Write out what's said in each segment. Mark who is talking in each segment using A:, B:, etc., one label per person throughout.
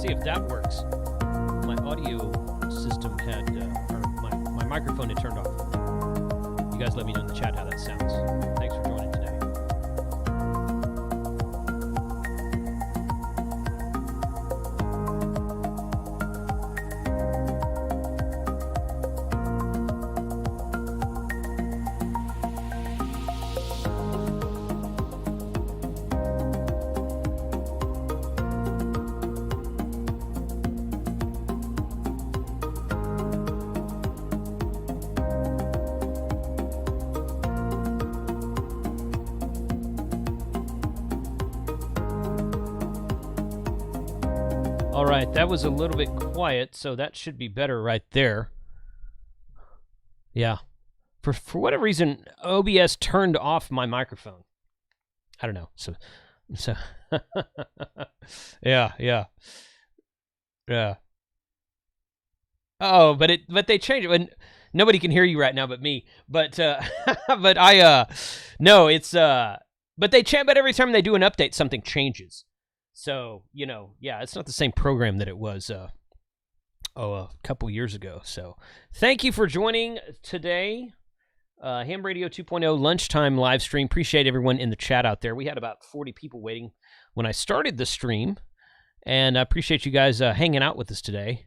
A: see if that works. My audio system had, or my microphone had turned off. You guys let me know in the chat how that sounds. Thanks for joining today. All right, that was a little bit quiet, so that should be better right there. Yeah. For whatever reason, OBS turned off my microphone. I don't know. So yeah. Oh, but they changed it. And nobody can hear you right now but me. But no, it's but they change. But every time they do an update, something changes. So, you know, yeah, it's not the same program that it was a couple years ago. So thank you for joining today. Ham Radio 2.0 lunchtime live stream. Appreciate everyone in the chat out there. We had about 40 people waiting when I started the stream. And I appreciate you guys hanging out with us today.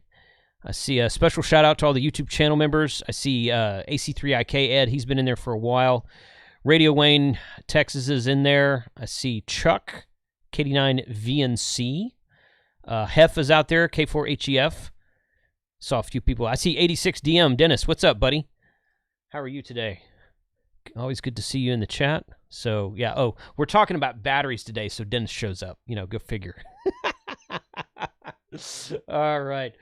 A: I see a special shout out to all the YouTube channel members. I see AC3IK Ed. He's been in there for a while. Radio Wayne, Texas is in there. I see Chuck. K89 VNC. Hef is out there. K4HEF. Saw a few people. I see 86DM. Dennis, what's up, buddy? How are you today? Always good to see you in the chat. So, yeah. Oh, we're talking about batteries today, so Dennis shows up. You know, go figure. All right.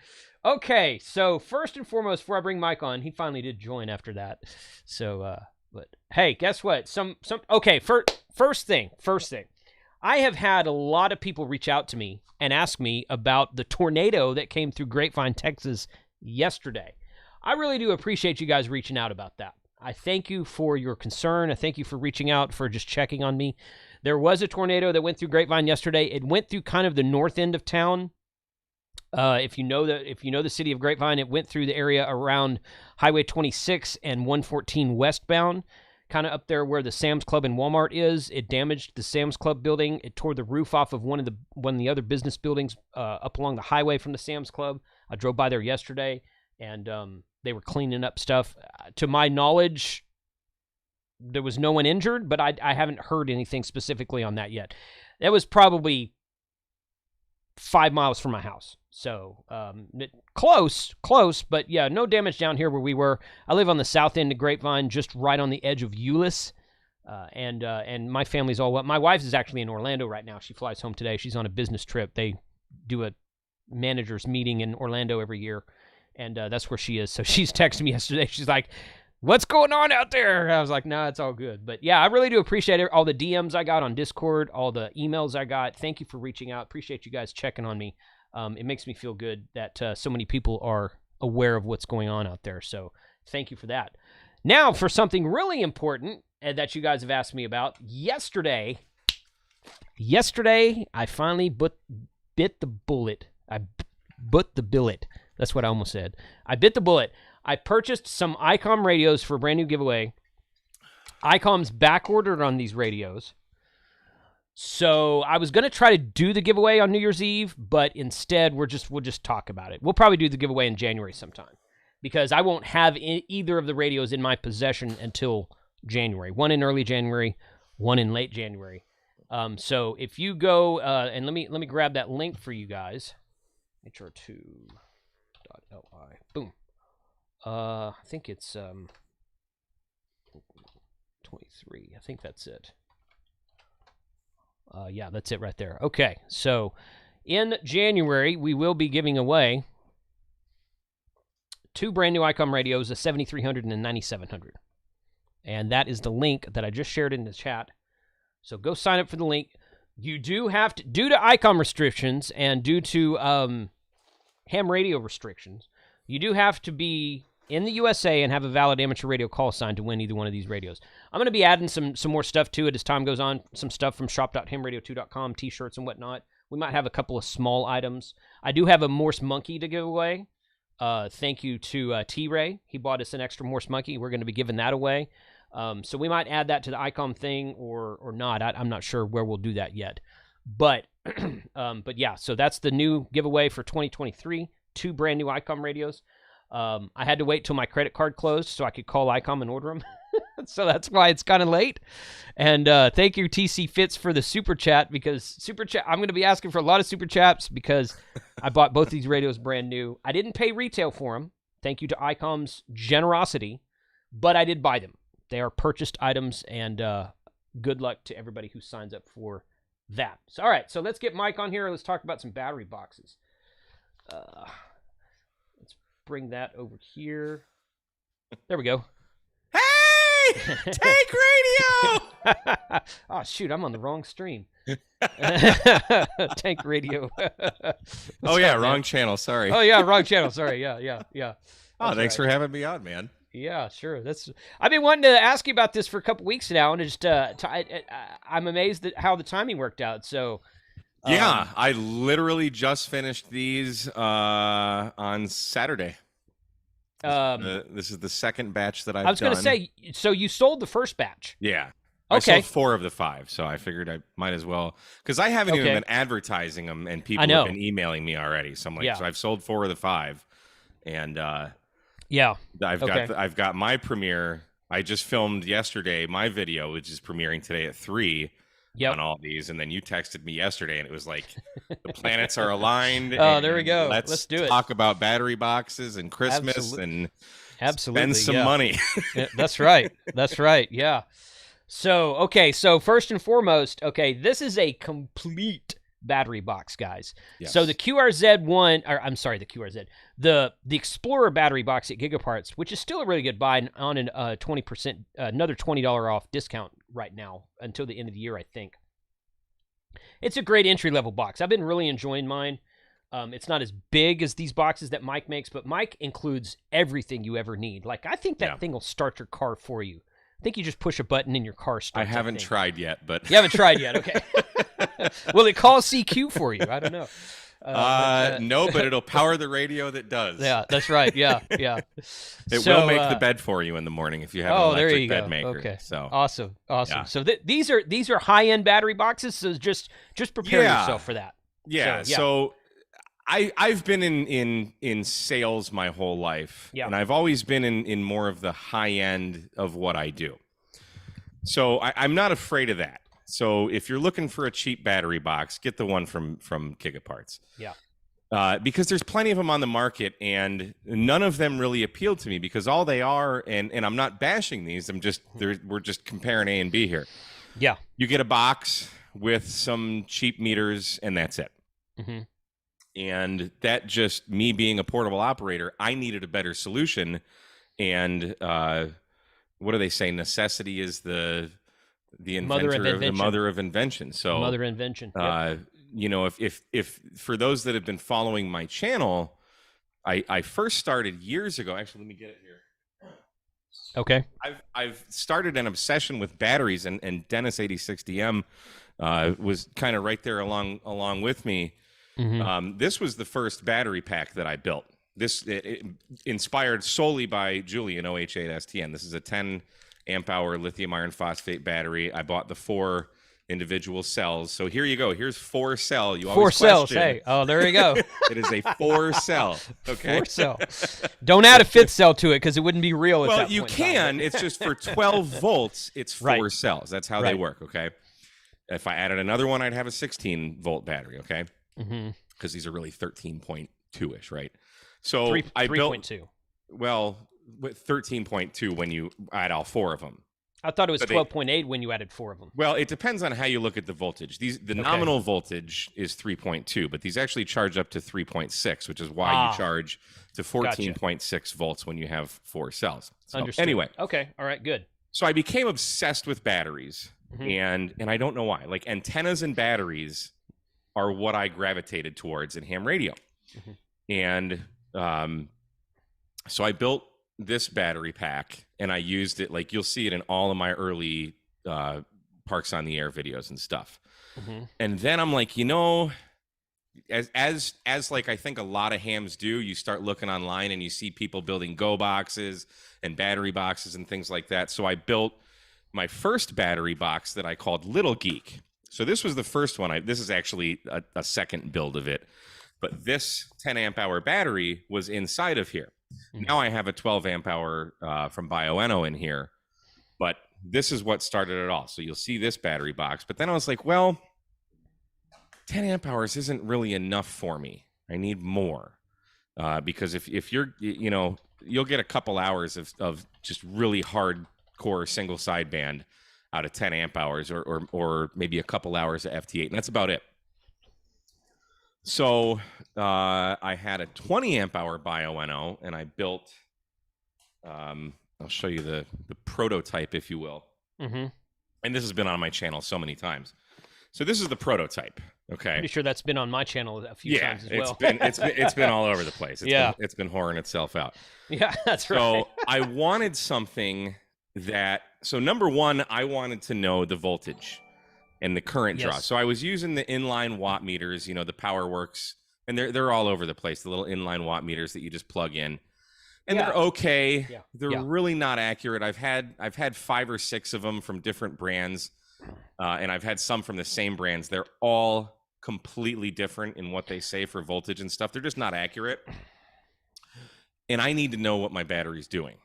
A: Okay, so first and foremost, before I bring Mike on, he finally did join after that. So, but hey, guess what? Okay, first thing. I have had a lot of people reach out to me and ask me about the tornado that came through Grapevine, Texas yesterday. I really do appreciate you guys reaching out about that. I thank you for your concern. I thank you for reaching out, for just checking on me. There was a tornado that went through Grapevine yesterday. It went through kind of the north end of town. If you know the city of Grapevine, it went through the area around Highway 26 and 114 westbound. Kind of up there where the Sam's Club and Walmart is. It damaged the Sam's Club building. It tore the roof off of one of the other business buildings up along the highway from the Sam's Club. I drove by there yesterday, and they were cleaning up stuff. To my knowledge, there was no one injured, but I haven't heard anything specifically on that yet. That was probably 5 miles from my house. So, close, but yeah, no damage down here where we were. I live on the south end of Grapevine, just right on the edge of Euless. And my family's all, my wife is actually in Orlando right now. She flies home today. She's on a business trip. They do a manager's meeting in Orlando every year, and that's where she is. So she's texting me yesterday. She's like, what's going on out there? I was like, no, it's all good. But yeah, I really do appreciate all the DMs I got on Discord, all the emails I got. Thank you for reaching out. Appreciate you guys checking on me. It makes me feel good that so many people are aware of what's going on out there. So thank you for that. Now for something really important that you guys have asked me about. Yesterday, I finally bit the bullet. I bit the billet. That's what I almost said. I bit the bullet. I purchased some ICOM radios for a brand new giveaway. ICOM's back ordered on these radios. So I was going to try to do the giveaway on New Year's Eve, but instead we'll just talk about it. We'll probably do the giveaway in January sometime because I won't have either of the radios in my possession until January. One in early January, one in late January. So if you go and let me grab that link for you guys. hr2.li. Boom. I think it's 23. I think that's it. Yeah, that's it right there. Okay, so in January, we will be giving away 2 brand new ICOM radios, a 7300 and a 9700. And that is the link that I just shared in the chat. So go sign up for the link. You do have to, due to ICOM restrictions and due to ham radio restrictions, you do have to be in the USA and have a valid amateur radio call sign to win either one of these radios. I'm going to be adding some more stuff to it as time goes on, some stuff from shop.hamradio2.com, t-shirts and whatnot. We might have a couple of small items. I do have a Morse monkey to give away. Thank you to T-Ray. He bought us an extra Morse monkey. We're going to be giving that away. So we might add that to the ICOM thing or not. I'm not sure where we'll do that yet. But yeah, so that's the new giveaway for 2023. 2 brand new ICOM radios. I had to wait till my credit card closed so I could call ICOM and order them. So that's why it's kind of late. And thank you, TC Fitz, for the super chat, because super chat, I'm going to be asking for a lot of super chats because I bought both these radios brand new. I didn't pay retail for them. Thank you to ICOM's generosity, but I did buy them. They are purchased items, and good luck to everybody who signs up for that. So, all right, so let's get Mike on here. Let's talk about some battery boxes. Let's bring that over here. There we go.
B: Hey! Tank Radio!
A: Oh, shoot, I'm on the wrong stream. Tank Radio.
B: Oh, yeah, wrong channel. Sorry.
A: Oh, yeah, wrong channel. Sorry. Yeah.
B: Oh, thanks for having me on, man.
A: Yeah, sure. I've been wanting to ask you about this for a couple weeks now, and just I'm amazed at how the timing worked out. So,
B: yeah, I literally just finished these on Saturday. This is the second batch that I've done.
A: I was going to say, so you sold the first batch.
B: Yeah.
A: Okay.
B: I sold 4 of the 5, so I figured I might as well, because I haven't even been advertising them, and people have been emailing me already. So I'm like, so I've sold 4 of the 5, and
A: yeah,
B: I've got my premiere. I just filmed yesterday my video, which is premiering today at 3. On all these, and then you texted me yesterday, and it was like the planets are aligned.
A: Oh, there we go.
B: Let's
A: do it.
B: Talk about battery boxes and Christmas and spend some money.
A: Yeah, that's right. That's right. Yeah. So, okay. So first and foremost, this is a complete battery box, guys.
B: Yes.
A: So the QRZ1, or I'm sorry, the QRZ, the Explorer battery box at Gigaparts, which is still a really good buy on an 20%, another $20 off discount right now until the end of the year, I think. It's a great entry-level box. I've been really enjoying mine. It's not as big as these boxes that Mike makes, but Mike includes everything you ever need. Like, I think that thing will start your car for you. I think you just push a button and your car starts.
B: I haven't tried yet, but...
A: You haven't tried yet, okay. Will it call CQ for you? I don't know.
B: No, but it'll power the radio that does.
A: Yeah, that's right. Yeah.
B: It will make the bed for you in the morning if you have an electric bed maker.
A: Okay.
B: So
A: awesome.
B: Yeah.
A: So these are high-end battery boxes, so just prepare yourself for that.
B: Yeah. So I've been in sales my whole life, and I've always been in more of the high end of what I do. So I'm not afraid of that. So if you're looking for a cheap battery box, get the one from Gigaparts.
A: Yeah.
B: Because there's plenty of them on the market, and none of them really appeal to me because all they are, and I'm not bashing these. We're just comparing A and B here.
A: Yeah.
B: You get a box with some cheap meters, and that's it.
A: Mm-hmm.
B: And that just me being a portable operator, I needed a better solution. And what do they say? Necessity is the inventor of the mother of invention. So
A: mother invention.
B: You know, if for those that have been following my channel, I first started years ago. Actually, let me get it here.
A: Okay.
B: I've started an obsession with batteries, and Dennis 86DM was kind of right there along with me.
A: Mm-hmm.
B: This was the first battery pack that I built. It inspired solely by Julian OH8STN. This is a 10 amp hour lithium iron phosphate battery. I bought the 4 individual cells. So here you go. Here's 4 cell. You always
A: 4 cells.
B: question.
A: Hey, oh, there you go.
B: It is a 4 cell. Okay.
A: 4 cell. Don't add a 5th cell to it because it wouldn't be real.
B: Well, you can. It's just for 12 volts. It's 4 cells. That's how they work. Okay. If I added another one, I'd have a 16 volt battery. Okay. Because these are really 13.2-ish, right? So I built
A: 3.2.
B: Well, 13.2 when you add all 4 of them.
A: I thought it was 12.8 when you added 4 of them.
B: Well, it depends on how you look at the voltage. The nominal voltage is 3.2, but these actually charge up to 3.6, which is why you charge to 14.6 volts when you have 4 cells. So,
A: understood.
B: Anyway.
A: Okay. All right. Good.
B: So I became obsessed with batteries, and I don't know why. Like, antennas and batteries are what I gravitated towards in ham radio. And so I built this battery pack, and I used it. Like, you'll see it in all of my early Parks on the Air videos and stuff. And then I'm like, you know, as like I think a lot of hams do, you start looking online and you see people building Go boxes and battery boxes and things like that. So I built my first battery box that I called Little GEEK. So this was the first one. This is actually a second build of it, but this 10 amp hour battery was inside of here. Now I have a 12 amp hour from Bioenno in here, but this is what started it all. So you'll see this battery box, but then I was like, well, 10 amp hours isn't really enough for me. I need more because if you're, you'll get a couple hours of just really hardcore single sideband out of 10 amp hours or maybe a couple hours of FT8, and that's about it. So I had a 20 amp hour Bioenno, and I built, I'll show you the prototype, if you will. Mm-hmm. And this has been on my channel so many times. So this is the prototype. Okay.
A: Pretty sure that's been on my channel a few times as well.
B: It's been all over the place. It's been whoring itself out.
A: Yeah, that's right.
B: So I wanted something so number one, I wanted to know the voltage and the current draw. So I was using the inline watt meters, the PowerWorks, and they're all over the place, the little inline watt meters that you just plug in. And they're okay. Yeah. They're really not accurate. I've had 5 or 6 of them from different brands. And I've had some from the same brands. They're all completely different in what they say for voltage and stuff. They're just not accurate. And I need to know what my battery's doing.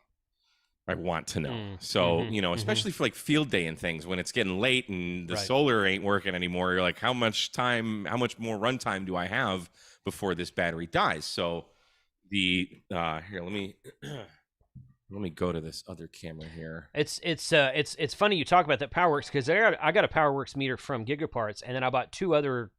B: I want to know. So, especially for like field day and things, when it's getting late and the solar ain't working anymore, you're like, how much more runtime do I have before this battery dies? So here, let me go to this other camera here.
A: It's funny you talk about that PowerWorks, because I got a PowerWorks meter from Gigaparts, and then I bought 2 other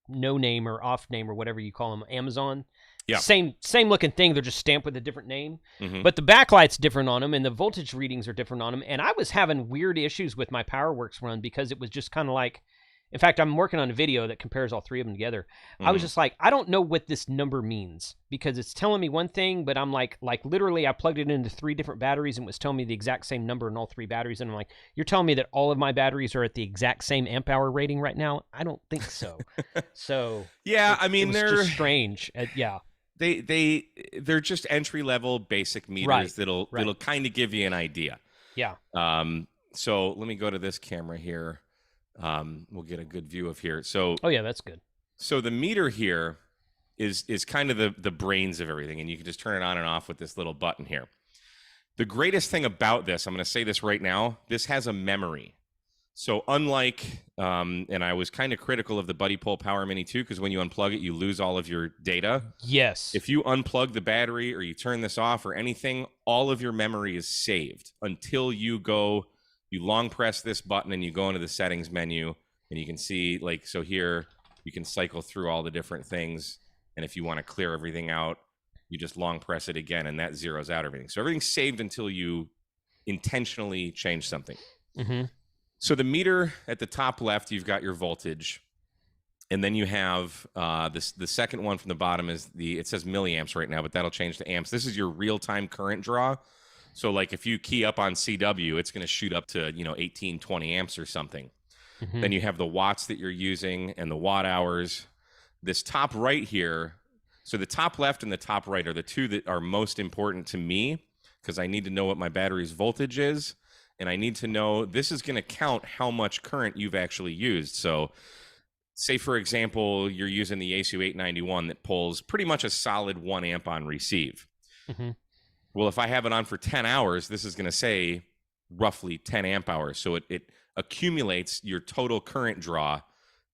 A: no name or off name or whatever you call them, Amazon. Yeah. Same looking thing. They're just stamped with a different name, but the backlight's different on them, and the voltage readings are different on them. And I was having weird issues with my PowerWorks run because it was just kind of like. In fact, I'm working on a video that compares all 3 of them together. I was just like, I don't know what this number means, because it's telling me one thing, but I'm like literally I plugged it into 3 different batteries and it was telling me the exact same number in all 3 batteries. And I'm like, you're telling me that all of my batteries are at the exact same amp hour rating right now? I don't think so. So
B: yeah,
A: they're just strange. Yeah.
B: They're just entry level basic meters that'll kind of give you an idea.
A: Yeah.
B: So let me go to this camera here. We'll get a good view of here. So
A: yeah, that's good.
B: So the meter here is kind of the brains of everything, and you can just turn it on and off with this little button here. The greatest thing about this, I'm going to say this right now, this has a memory. So unlike, and I was kind of critical of the Buddy Pole Power Mini 2, because when you unplug it, you lose all of your data.
A: Yes.
B: If you unplug the battery or you turn this off or anything, all of your memory is saved until you long press this button and you go into the settings menu, and you can see, like, so here you can cycle through all the different things. And if you want to clear everything out, you just long press it again, and that zeroes out everything. So everything's saved until you intentionally change something. So the meter at the top left, you've got your voltage. And then you have the second one from the bottom it says milliamps right now, but that'll change to amps. This is your real-time current draw. So like if you key up on CW, it's going to shoot up to 18, 20 amps or something. Then you have the watts that you're using and the watt hours. This top right here, so the top left and the top right are the 2 that are most important to me, because I need to know what my battery's voltage is, and I need to know, this is going to count how much current you've actually used. So say, for example, you're using the ASU 891 that pulls pretty much a solid 1 amp on receive. Well, if I have it on for 10 hours, this is going to say roughly 10 amp hours. So it accumulates your total current draw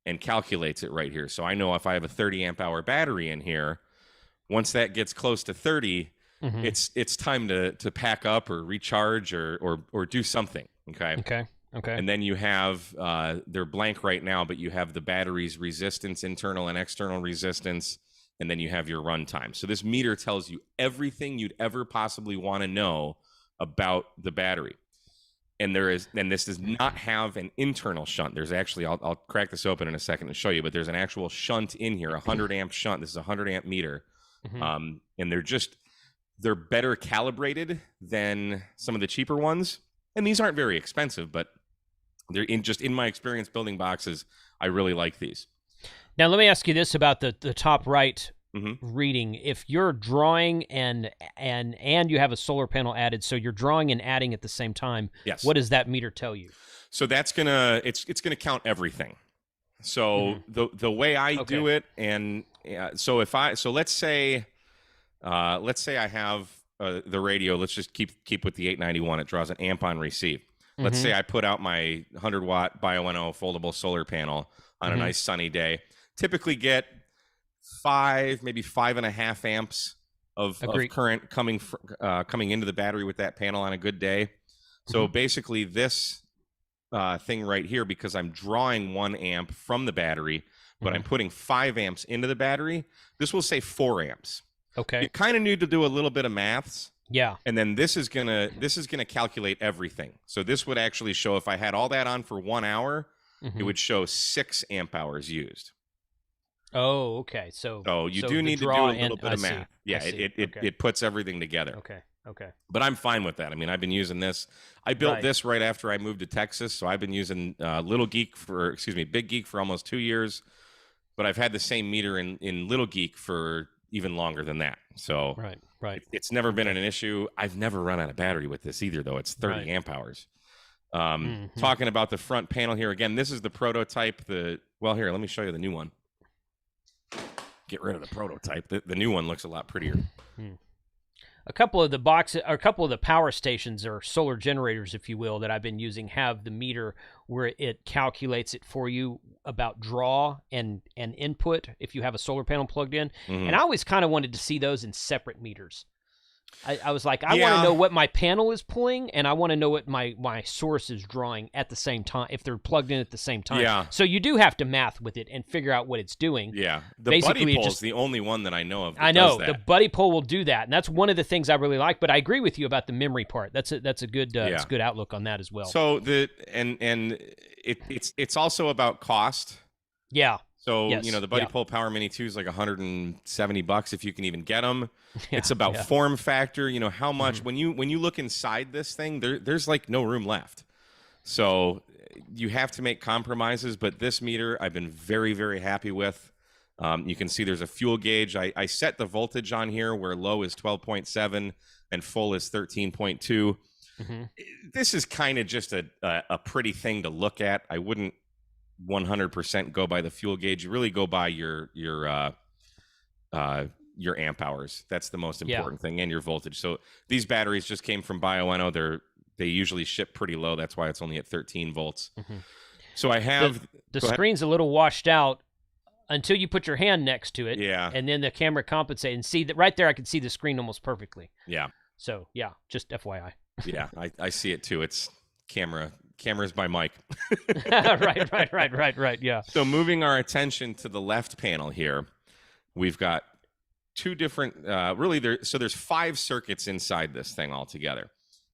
B: and calculates it right here. So I know if I have a 30 amp hour battery in here, once that gets close to 30, it's time to pack up or recharge or do something. Okay. And then you have, they're blank right now, but you have the battery's resistance, internal and external resistance, and then you have your runtime. So this meter tells you everything you'd ever possibly want to know about the battery. And this does not have an internal shunt. There's actually, I'll crack this open in a second and show you, but there's an actual shunt in here, 100 amp shunt. This is a 100 amp meter. And they're better calibrated than some of the cheaper ones. And these aren't very expensive, but they're in my experience building boxes, I really like these.
A: Now, let me ask you this about the top right
B: Mm-hmm.
A: reading. If you're drawing and you have a solar panel added, so you're drawing and adding at the same time,
B: Yes.
A: what does that meter tell you?
B: So that's gonna it's gonna count everything. So the way I do it, and so let's say I have the radio. Let's just keep with the 891. It draws an amp on receive. Let's say I put out my 100-watt BioNO foldable solar panel on a nice sunny day. Typically get 5, maybe 5.5 amps of current coming into the battery with that panel on a good day. So basically this thing right here, because I'm drawing 1 amp from the battery, but I'm putting 5 amps into the battery, this will say 4 amps.
A: Okay.
B: You kind of need to do a little bit of maths.
A: Yeah.
B: And then this is gonna calculate everything. So this would actually show, if I had all that on for 1 hour, it would show 6 amp hours used.
A: Oh, okay. So
B: you do need to do a little bit of
A: math.
B: math. Yeah, it puts everything together.
A: Okay.
B: But I'm fine with that. I mean, I've been using this. I built this right after I moved to Texas, so I've been using Big Geek for almost 2 years. But I've had the same meter in Little Geek for even longer than that. So
A: right.
B: It's never been an issue. I've never run out of battery with this either, though. It's 30 amp hours. Talking about the front panel here again. This is the prototype. Here, let me show you the new one. Get rid of the prototype. The new one looks a lot prettier.
A: A couple of the power stations, or solar generators, if you will, that I've been using have the meter where it calculates it for you about draw and input if you have a solar panel plugged in. And I always kind of wanted to see those in separate meters. I was like, I want to know what my panel is pulling, and I want to know what my source is drawing at the same time, if they're plugged in at the same time.
B: Yeah.
A: So you do have to math with it and figure out what it's doing.
B: Yeah. The Buddy Pole is the only one that I know of that does that.
A: The Buddy Pole will do that, and that's one of the things I really like. But I agree with you about the memory part. That's a good it's a good outlook on that as well.
B: So it's also about cost.
A: Yeah.
B: So, the Buddy Pole Power Mini 2 is like $170 if you can even get them. It's about form factor, how much. When you look inside this thing, there's like no room left. So you have to make compromises, but this meter I've been very, very happy with. You can see there's a fuel gauge. I set the voltage on here where low is 12.7 and full is 13.2. This is kind of just a pretty thing to look at. I wouldn't 100% go by the fuel gauge. You really go by your amp hours. That's the most important thing, and your voltage. So these batteries just came from BioNO. They usually ship pretty low. That's why it's only at 13 volts. So I have
A: the screen's a little washed out until you put your hand next to it.
B: Yeah. And
A: then the camera compensates, and see that right there I can see the screen almost perfectly.
B: Yeah.
A: So just FYI.
B: Yeah, I see it too. It's Camera's by Mike.
A: Right. Yeah.
B: So moving our attention to the left panel here, we've got 2 different. There's 5 circuits inside this thing altogether,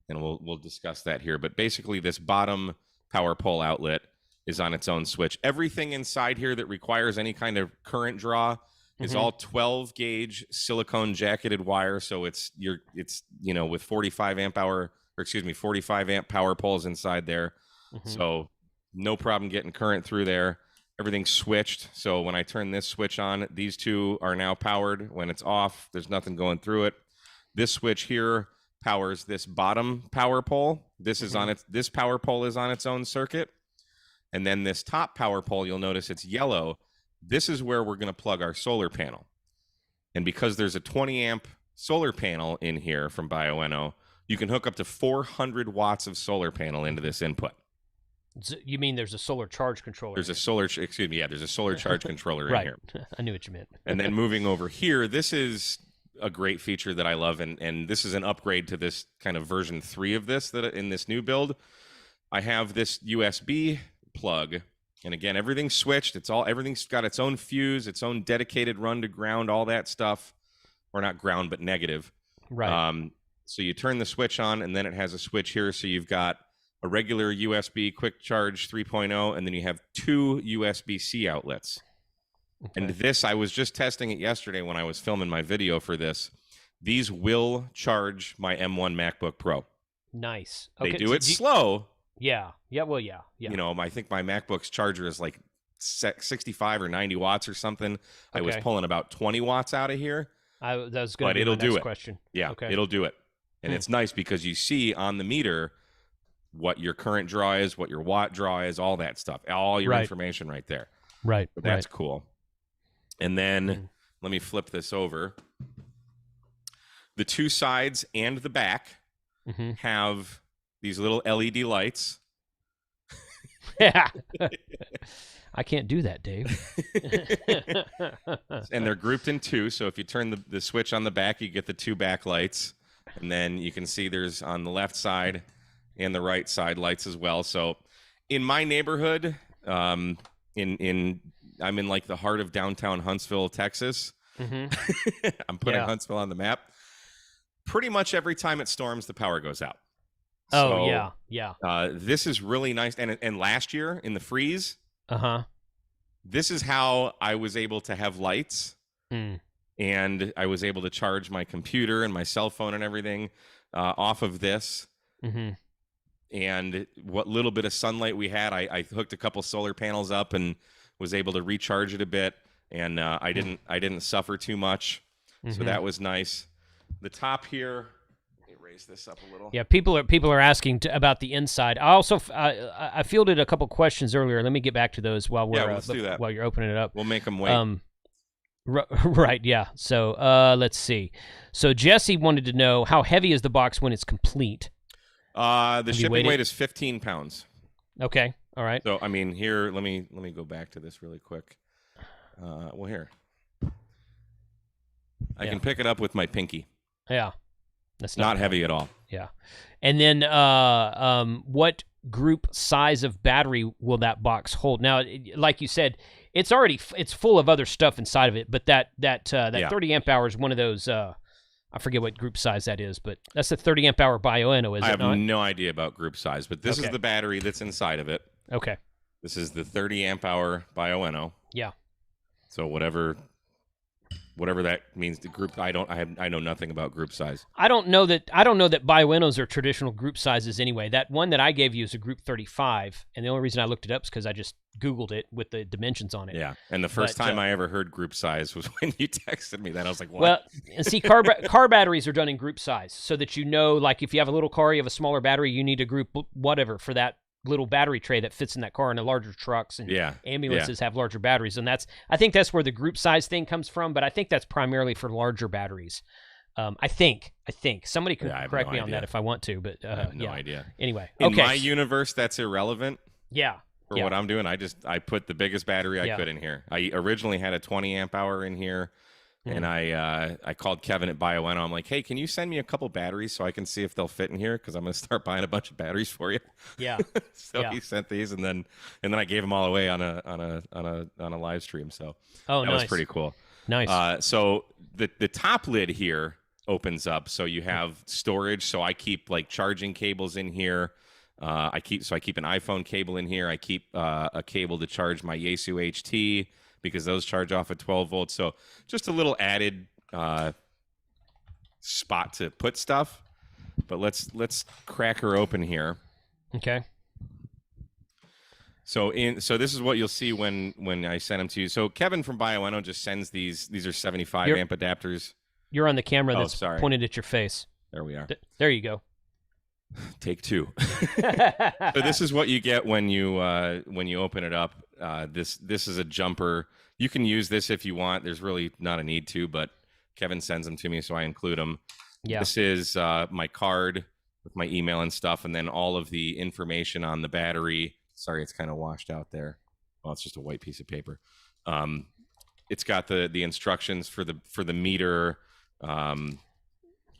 B: and we'll discuss that here. But basically, this bottom power pole outlet is on its own switch. Everything inside here that requires any kind of current draw is all 12 gauge silicone jacketed wire. So it's with 45 amp power poles inside there. So no problem getting current through there. Everything's switched. So when I turn this switch on, these 2 are now powered. When it's off, there's nothing going through it. This switch here powers this bottom power pole. This power pole is on its own circuit. And then this top power pole, you'll notice it's yellow. This is where we're going to plug our solar panel. And because there's a 20 amp solar panel in here from BioNO, you can hook up to 400 watts of solar panel into this input.
A: You mean there's a solar charge controller?
B: There's a solar charge controller in here.
A: I knew what you meant.
B: And then moving over here, this is a great feature that I love, and this is an upgrade to this kind of version 3 of this that in this new build. I have this USB plug, and again, everything's switched. Everything's got its own fuse, its own dedicated run to ground, all that stuff, or not ground, but negative.
A: Right.
B: So you turn the switch on, and then it has a switch here. So you've got a regular USB quick charge 3.0, and then you have 2 USB-C outlets. Okay. And this, I was just testing it yesterday when I was filming my video for this. These will charge my M1 MacBook Pro.
A: Nice.
B: Okay, they do it slow.
A: Yeah. Well, yeah.
B: I think my MacBook's charger is like 65 or 90 watts or something. I was
A: Okay.
B: pulling about 20 watts out of here.
A: That was going
B: But
A: to be
B: it'll
A: my
B: do
A: next
B: it.
A: question.
B: Yeah,
A: Okay.
B: it'll do it. And it's nice because you see on the meter what your current draw is, what your watt draw is, all that stuff, all your information right there.
A: Right.
B: So that's cool. And then let me flip this over. The two sides and the back have these little LED lights.
A: Yeah. I can't do that, Dave.
B: And they're grouped in two. So if you turn the switch on the back, you get the two back lights. And then you can see there's on the left side and the right side lights as well. So in my neighborhood, I'm in like the heart of downtown Huntsville, Texas. I'm putting Huntsville on the map. Pretty much every time it storms, the power goes out.
A: Oh,
B: so,
A: yeah.
B: This is really nice. And last year in the freeze, this is how I was able to have lights. And I was able to charge my computer and my cell phone and everything off of this. And what little bit of sunlight we had, I hooked a couple solar panels up and was able to recharge it a bit. And I didn't suffer too much. So that was nice. The top here, let me raise this up a little.
A: Yeah, people are asking about the inside. I also I fielded a couple questions earlier. Let me get back to those while we're
B: let's do that.
A: while you're opening it up.
B: We'll make them wait.
A: Right, yeah. So let's see. So Jesse wanted to know, how heavy is the box when it's complete?
B: The shipping weight is 15 pounds.
A: Okay, all right.
B: So I mean, here, let me go back to this really quick. Well, here, I can pick it up with my pinky.
A: Yeah, that's
B: not heavy at all.
A: Yeah, and then what group size of battery will that box hold? Now, like you said, it's full of other stuff inside of it, but that 30 amp hour is one of those. I forget what group size that is, but that's the 30 amp hour Bioenno, is it not?
B: I have no idea about group size, but this is the battery that's inside of it.
A: Okay.
B: This is the 30 amp hour Bioenno.
A: Yeah.
B: So whatever that means, the group, I know nothing about group size.
A: I don't know that Bioennos are traditional group sizes anyway. That one that I gave you is a group 35, and the only reason I looked it up is because I just Googled it with the dimensions on it.
B: Yeah, and the first time I ever heard group size was when you texted me that. I was like, what?
A: Well, and see, car batteries are done in group size, so that you know, like if you have a little car, you have a smaller battery, you need a group whatever for that little battery tray that fits in that car, and the larger trucks and ambulances have larger batteries, and I think that's where the group size thing comes from, but I think that's primarily for larger batteries. I think somebody can correct me on that if I want to, but
B: I have no idea.
A: Anyway,
B: in my universe, that's irrelevant.
A: Yeah.
B: For what I'm doing, I put the biggest battery I could in here. I originally had a 20 amp hour in here. And I called Kevin at Bioenno. I'm like, hey, can you send me a couple batteries so I can see if they'll fit in here? Because I'm going to start buying a bunch of batteries for you.
A: Yeah.
B: So he sent these, and then I gave them all away on a live stream. So that was pretty cool.
A: Nice.
B: So the top lid here opens up, so you have storage. So I keep like charging cables in here. I keep an iPhone cable in here. I keep a cable to charge my Yaesu HT, because those charge off at 12 volts. So just a little added spot to put stuff. But let's crack her open here.
A: Okay.
B: So this is what you'll see when I send them to you. So Kevin from Bioenno just sends these. These are 75 amp adapters.
A: You're on the camera that's pointed at your face.
B: There we are.
A: There you go.
B: Take two. So this is what you get when you open it up. This is a jumper. You can use this if you want. There's really not a need to, but Kevin sends them to me, so I include them. Yeah. This is my card with my email and stuff, and then all of the information on the battery. Sorry, it's kind of washed out there. Well, it's just a white piece of paper. It's got the instructions for the meter.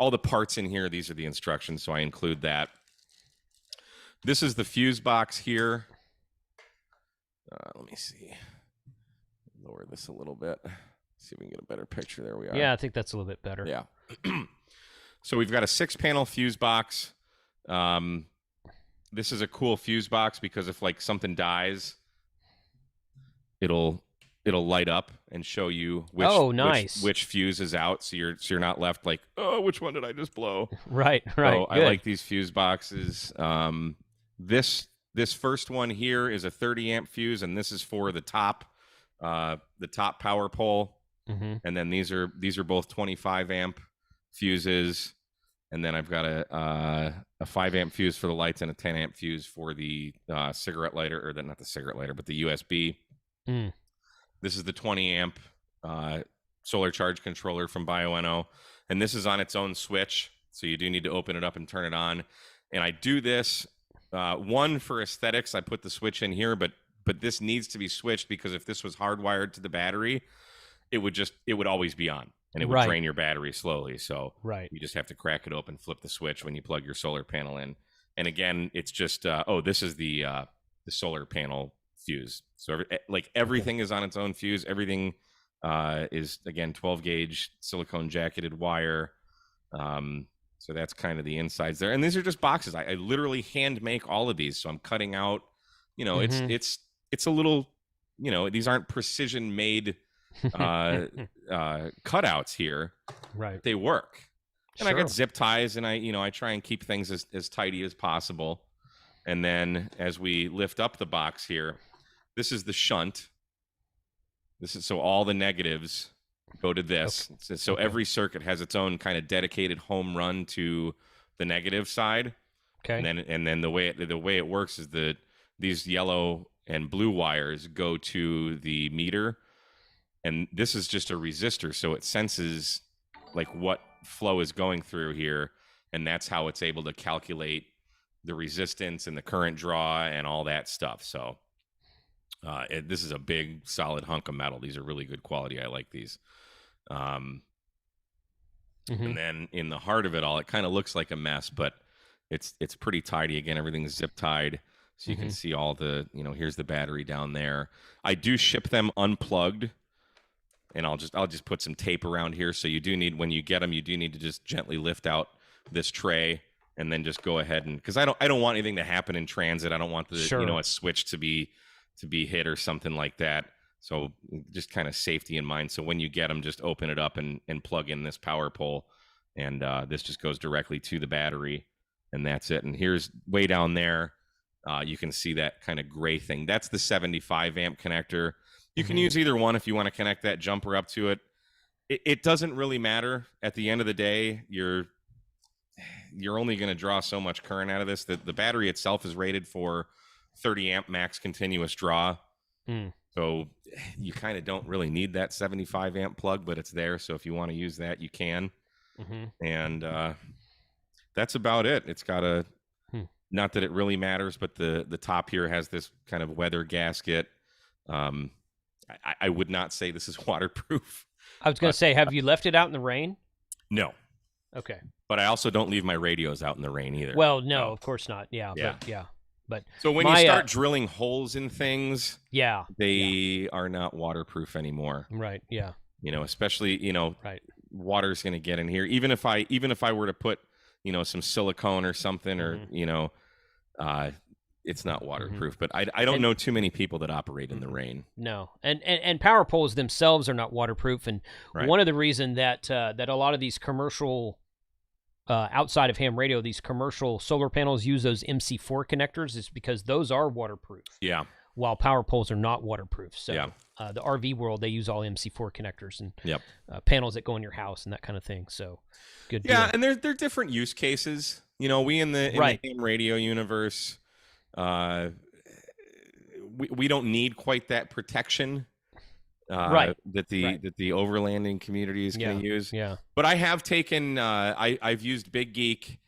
B: All the parts in here, these are the instructions, so I include that. This is the fuse box here. Let me see. Lower this a little bit. See if we can get a better picture. There we are.
A: Yeah, I think that's a little bit better.
B: Yeah. So we've got a 6-panel fuse box. This is a cool fuse box because if like something dies, it'll light up and show you which fuse is out, so you're not left like, oh, which one did I just blow?
A: Right.
B: So I like these fuse boxes. This This first one here is a 30 amp fuse, and this is for the top power pole. And then these are both 25 amp fuses. And then I've got a 5 amp fuse for the lights and a 10 amp fuse for the cigarette lighter, or not the cigarette lighter, but the USB. This is the 20 amp solar charge controller from Bioenno, and this is on its own switch, so you do need to open it up and turn it on. And I do this one for aesthetics. I put the switch in here, but this needs to be switched, because if this was hardwired to the battery, it would always be on, and it would drain your battery slowly. So you just have to crack it open, flip the switch when you plug your solar panel in. And again, it's just this is the solar panel fuse. So everything is on its own fuse. Everything is, again, 12 gauge silicone jacketed wire. So that's kind of the insides there. And these are just boxes. I literally hand make all of these. So I'm cutting out, it's a little, these aren't precision made cutouts here.
A: Right.
B: They work. And I got zip ties, and I try and keep things as tidy as possible. And then as we lift up the box here, this is the shunt. So all the negatives go to this. Okay. So every circuit has its own kind of dedicated home run to the negative side. Okay. And then the way it works is that these yellow and blue wires go to the meter, and this is just a resistor, so it senses like what flow is going through here, and that's how it's able to calculate the resistance and the current draw and all that stuff. So this is a big solid hunk of metal. These are really good quality. I like these. And then in the heart of it all, it kind of looks like a mess, but it's pretty tidy. Again, everything's zip tied, so you can see all the, here's the battery down there. I do ship them unplugged, and I'll just put some tape around here. So you do need, when you get them, you do need to just gently lift out this tray, and then just go ahead and, because I don't want anything to happen in transit. I don't want the a switch to be hit or something like that. So just kind of safety in mind. So when you get them, just open it up and plug in this power pole, and this just goes directly to the battery, and that's it. And here's way down there, you can see that kind of gray thing. That's the 75 amp connector. You can use either one if you want to connect that jumper up to it. It doesn't really matter. At the end of the day, you're only going to draw so much current out of this. The battery itself is rated for 30 amp max continuous draw. So you kind of don't really need that 75 amp plug, but it's there. So if you want to use that, you can. And that's about it. It's got a, not that it really matters, but the top here has this kind of weather gasket. I would not say this is waterproof.
A: I was going to say, have you left it out in the rain?
B: No.
A: Okay.
B: But I also don't leave my radios out in the rain either.
A: Well, no, of course not. Yeah. But
B: so when you start drilling holes in things, they are not waterproof anymore.
A: Right. Yeah.
B: Especially, water's going to get in here. Even if I were to put, some silicone or something, or, it's not waterproof. But I don't know too many people that operate in the rain.
A: No. And power poles themselves are not waterproof. And one of the reasons that a lot of these commercial, outside of ham radio, these commercial solar panels use those MC4 connectors is because those are waterproof. Yeah. While power poles are not waterproof. So the RV world, they use all MC4 connectors and panels that go in your house and that kind of thing. So good deal.
B: Yeah, and they're different use cases. We in the ham radio universe, we don't need quite that protection that the overlanding community is going to use. Yeah. But I have taken I've used Big Geek.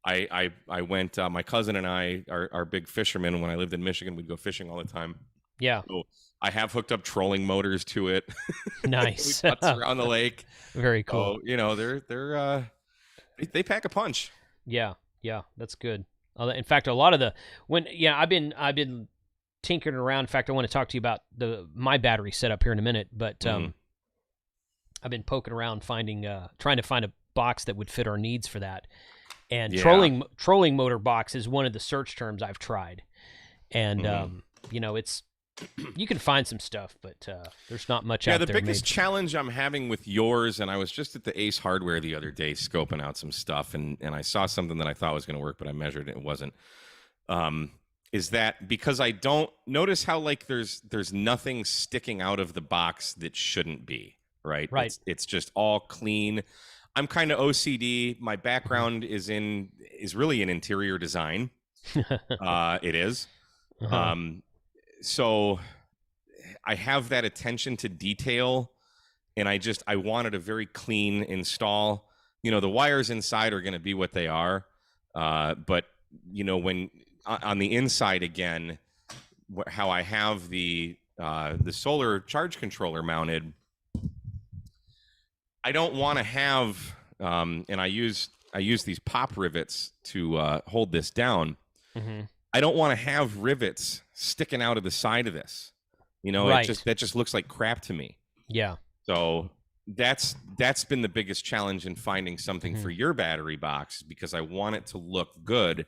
B: I went my cousin and I are big fishermen. When I lived in Michigan, we'd go fishing all the time. Yeah. So I have hooked up trolling motors to it.
A: Nice.
B: We putz around the lake.
A: Very cool.
B: So, they pack a punch.
A: Yeah. Yeah, that's good. In fact, a lot of I've been tinkering around. In fact, I want to talk to you about my battery setup here in a minute, but I've been poking around trying to find a box that would fit our needs for that. And trolling motor box is one of the search terms I've tried. And it's you can find some stuff, but there's not much out there.
B: Yeah, the biggest challenge I'm having with yours, and I was just at the Ace Hardware the other day scoping out some stuff, and I saw something that I thought was going to work, but I measured it, it wasn't. is that because I don't notice how like there's nothing sticking out of the box that shouldn't be, right?
A: Right.
B: It's just all clean. I'm kind of OCD. My background is really in interior design. It is. So I have that attention to detail, and I wanted a very clean install. You know, the wires inside are going to be what they are, but you know, when on the inside again, how I have the solar charge controller mounted, I don't want to have, and I use these pop rivets to hold this down. I don't want to have rivets sticking out of the side of this. You know, that just looks like crap to me.
A: Yeah.
B: So that's been the biggest challenge in finding something for your battery box, because I want it to look good.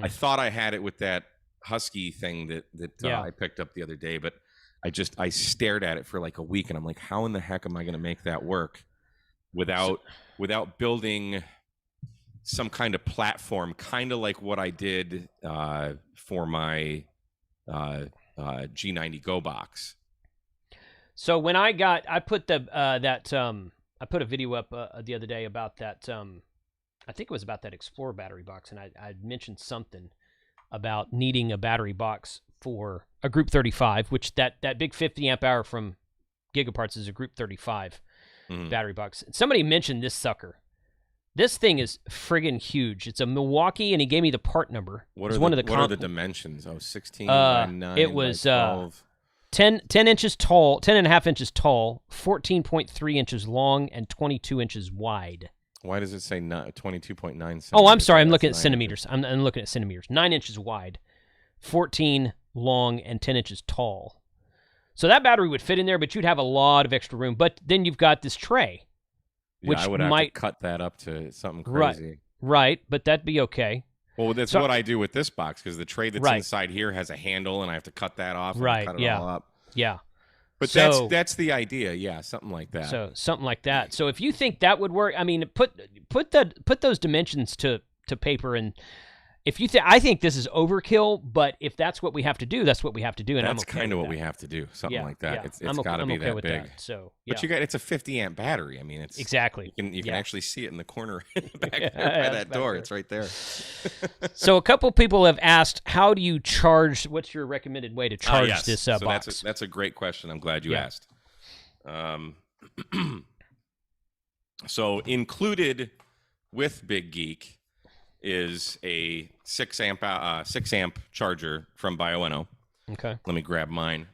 B: I thought I had it with that Husky thing that I picked up the other day, but I stared at it for like a week, and I'm like, how in the heck am I going to make that work without building some kind of platform, kind of like what I did for my G90 Go box.
A: So when I put I put a video up the other day about that. I think it was about that Explorer battery box, and I mentioned something about needing a battery box for a Group 35, which that big 50 amp hour from Gigaparts is a Group 35 battery box. Somebody mentioned this sucker. This thing is friggin' huge. It's a Milwaukee, and he gave me the part number.
B: What are the dimensions? Oh, 16 by 9
A: it was
B: by 12.
A: 10 inches tall, 10 and a half inches tall, 14.3 inches long, and 22 inches wide.
B: Why does it say 22.9?
A: Oh, I'm sorry. I'm looking at centimeters. I'm looking at centimeters. 9 inches wide, 14 long, and 10 inches tall. So that battery would fit in there, but you'd have a lot of extra room. But then you've got this tray.
B: Yeah, I would have to cut that up to something crazy.
A: Right, but that'd be okay.
B: Well, that's what I do with this box, because the tray that's inside here has a handle, and I have to cut that off and cut it all up.
A: Yeah.
B: But that's the idea, yeah, something like that.
A: So something like that. So if you think that would work, I mean, put those dimensions to paper, and if you I think this is overkill, but if that's what we have to do, that's what we have to do, and
B: that's
A: I'm okay
B: kind of what
A: that.
B: we have to do, something like that.
A: Yeah.
B: It's got to be that big.
A: That. So,
B: but it's a 50 amp battery. I mean, it's
A: exactly.
B: You can actually see it in the corner in the back there by that door. It's right there.
A: So a couple people have asked, how do you charge? What's your recommended way to charge this box?
B: That's a great question. I'm glad you asked. So included with Big Geek is a 6 amp charger from Bioenno.
A: Okay.
B: Let me grab mine.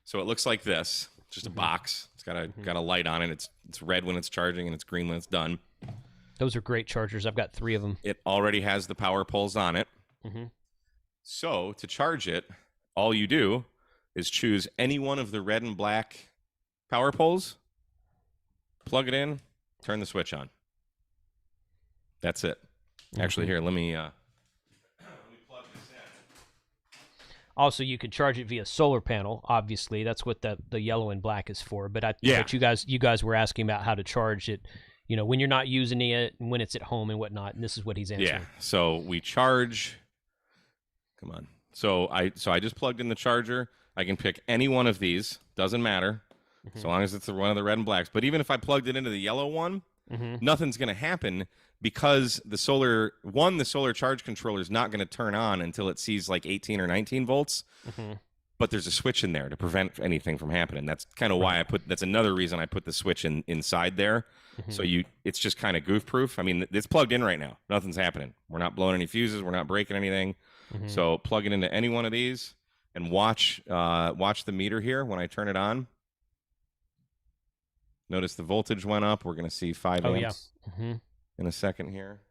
B: So it looks like this, just a box. It's got a light on it. It's red when it's charging, and it's green when it's done.
A: Those are great chargers. I've got 3 of them.
B: It already has the power poles on it. So to charge it, all you do is choose any one of the red and black power poles, plug it in, turn the switch on. That's it. Actually, here, let me plug this in.
A: Also, you can charge it via solar panel. Obviously, that's what the yellow and black is for. But but you guys were asking about how to charge it, you know, when you're not using it and when it's at home and whatnot. And this is what he's answering.
B: Yeah. So we charge. Come on. So I just plugged in the charger. I can pick any one of these. Doesn't matter. So long as it's one of the red and blacks. But even if I plugged it into the yellow one, nothing's going to happen, because the solar charge controller is not going to turn on until it sees like 18 or 19 volts. But there's a switch in there to prevent anything from happening. That's kind of why that's another reason I put the switch inside there. So it's just kind of goof proof. I mean, it's plugged in right now. Nothing's happening. We're not blowing any fuses. We're not breaking anything. So plug it into any one of these and watch the meter here when I turn it on. Notice the voltage went up. We're going to see 5 amps in a second here.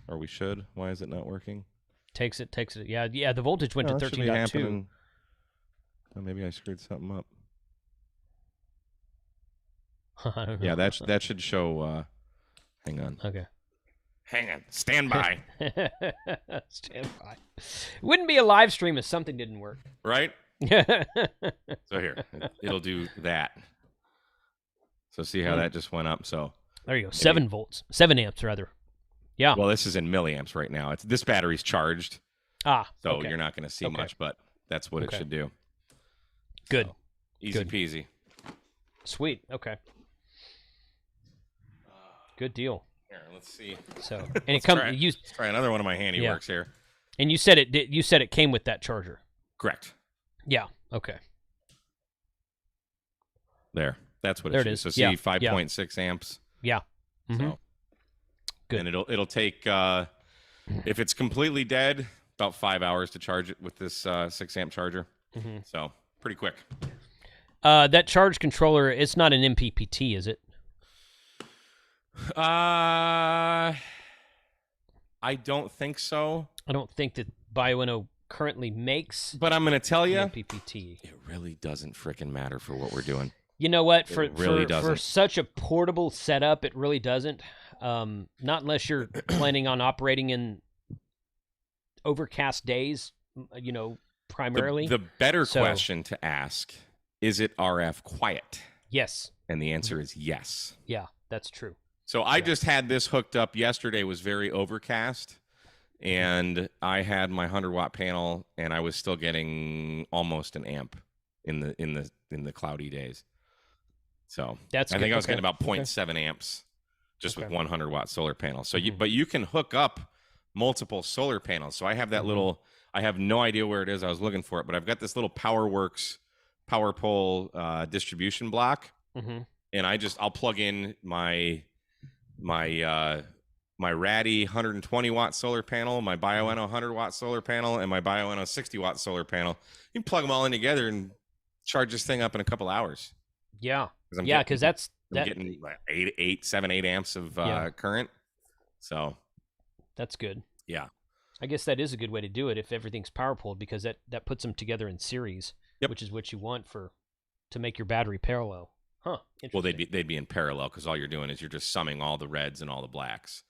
B: Or we should. Why is it not working?
A: Takes it. Yeah, the voltage went to 13.2.
B: Oh, maybe I screwed something up.
A: I don't know.
B: Yeah, that should show. Hang on.
A: Okay.
B: Hang on. Stand by.
A: Stand by. It wouldn't be a live stream if something didn't work.
B: Right? So here, it'll do that. So see how that just went up. So
A: there you go. 7 volts. 7 amps rather. Yeah.
B: Well, this is in milliamps right now. This battery's charged,
A: Ah.
B: so
A: Okay.
B: you're not going to see much, but that's what it should do.
A: Good.
B: So, easy peasy.
A: Sweet. Okay. Good deal.
B: Here, let's see.
A: So, and let's
B: try another one of my handiworks here.
A: And you said it. You said it came with that charger.
B: Correct.
A: Yeah. Okay.
B: There. That's what
A: there
B: it
A: is.
B: So see, 5.6 amps.
A: Yeah. Mm-hmm.
B: So,
A: good.
B: And it'll take if it's completely dead, about 5 hours to charge it with this 6 amp charger.
A: Mm-hmm.
B: So pretty quick.
A: That charge controller, it's not an MPPT, is it?
B: I don't think so.
A: I don't think that Bioenno currently makes.
B: But I'm going to tell you,
A: MPPT.
B: It really doesn't freaking matter for what we're doing.
A: You know what?
B: For
A: such a portable setup, it really doesn't. Not unless you're planning on operating in overcast days, primarily.
B: The better question to ask, is it RF quiet?
A: Yes.
B: And the answer is yes.
A: Yeah, that's true.
B: So I just had this hooked up yesterday. Was very overcast, and I had my 100-watt panel, and I was still getting almost an amp in the cloudy days. So I think I was getting about 0.7 amps just with 100-watt solar panel. So you can hook up multiple solar panels. So I have that little. I have no idea where it is. I was looking for it, but I've got this little PowerWorks power pole distribution block, and I'll plug in my Ratty 120-watt solar panel, my Bioenno 100-watt solar panel, and my Bioenno 60-watt solar panel. You can plug them all in together and charge this thing up in a couple hours.
A: Yeah, because I'm
B: getting like 7, 8 amps of current. So
A: that's good.
B: Yeah,
A: I guess that is a good way to do it if everything's power pulled, because that puts them together in series, which is what you want to make your battery parallel. Huh.
B: Well, they'd be in parallel, because all you're doing is you're just summing all the reds and all the blacks.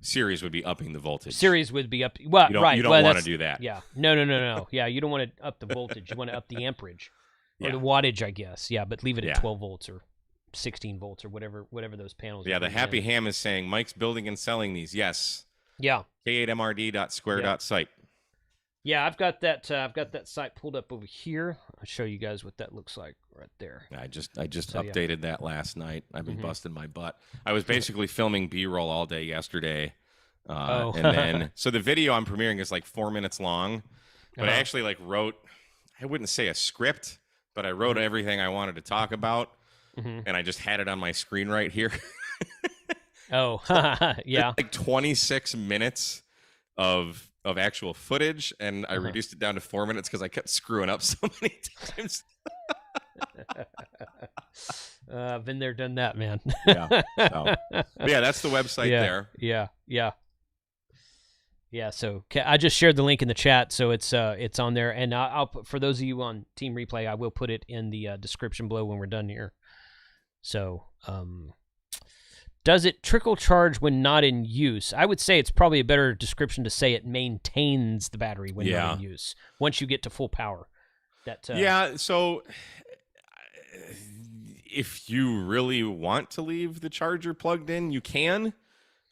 B: Series would be upping the voltage.
A: Series would be up. Well,
B: you don't want to do that.
A: Yeah. No. Yeah, you don't want to up the voltage. You want to up the amperage or the wattage, I guess. Yeah, but leave it at 12 volts or 16 volts or whatever those panels.
B: Yeah, the Happy Ham is saying Mike's building and selling these. Yes.
A: Yeah.
B: K8mrd.square.site.
A: Yeah, I've got that site pulled up over here. I'll show you guys what that looks like right there.
B: I just updated that last night. I've been busting my butt. I was basically filming B-roll all day yesterday. And then so the video I'm premiering is like 4 minutes long, but I actually wrote, I wouldn't say a script, but I wrote everything I wanted to talk about, and I just had it on my screen right here.
A: Oh, yeah.
B: It's like 26 minutes of actual footage, and I reduced it down to 4 minutes because I kept screwing up so many times.
A: I've been there, done that, man.
B: Yeah. So, yeah, that's the website there.
A: Yeah. So I just shared the link in the chat, so it's on there, and I'll put, for those of you on Team Replay, I will put it in the description below when we're done here. So, does it trickle charge when not in use? I would say it's probably a better description to say it maintains the battery when not in use. Once you get to full power.
B: So if you really want to leave the charger plugged in, you can.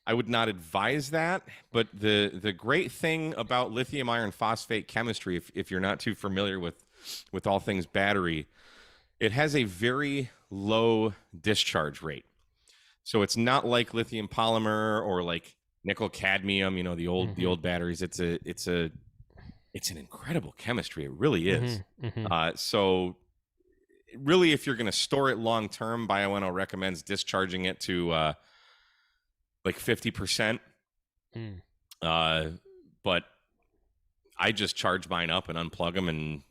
B: I would not advise that. But the great thing about lithium iron phosphate chemistry, if you're not too familiar with all things battery, it has a very low discharge rate. So it's not like lithium polymer or like nickel cadmium, the old batteries. It's an incredible chemistry. It really is. So really, if you're going to store it long term, Bioenno recommends discharging it to like 50%. But I just charge mine up and unplug them, and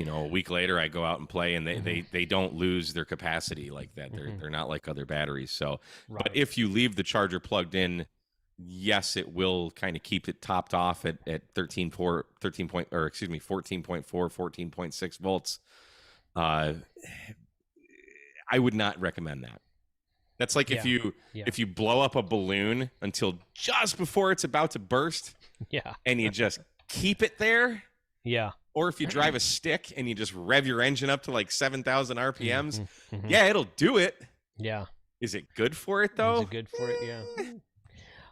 B: a week later I go out and play, and they don't lose their capacity like that. They're not like other batteries. So, but if you leave the charger plugged in, yes, it will kind of keep it topped off at 14.6 volts. I would not recommend that. That's like if you blow up a balloon until just before it's about to burst, and you just keep it there. Yeah. Or if you drive a stick and you just rev your engine up to like 7,000 RPMs, it'll do it. Yeah. Is it good for it though?
A: Is it good for it? Yeah.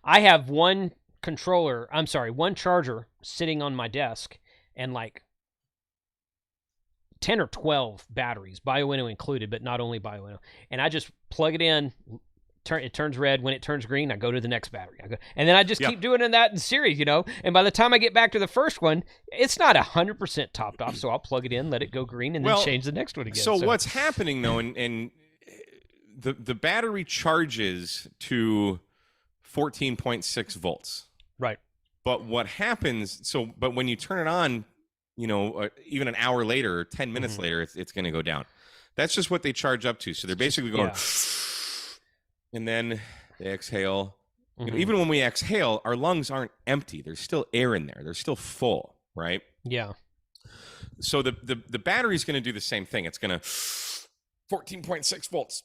A: I have one one charger sitting on my desk and like 10 or 12 batteries, bioenno included, but not only bioenno. And I just plug it in, it turns red. When it turns green, I go to the next battery. And then I just keep doing that in series, And by the time I get back to the first one, it's not 100% topped off. So I'll plug it in, let it go green, and then change the next one again.
B: So what's happening though, and the battery charges to 14.6 volts.
A: Right.
B: But what happens? But when you turn it on, even an hour later or 10 minutes later, it's going to go down. That's just what they charge up to. So they're basically going, and then they exhale. Even when we exhale, our lungs aren't empty. There's still air in there. They're still full, right?
A: Yeah.
B: So the battery's going to do the same thing. It's going to 14.6 volts.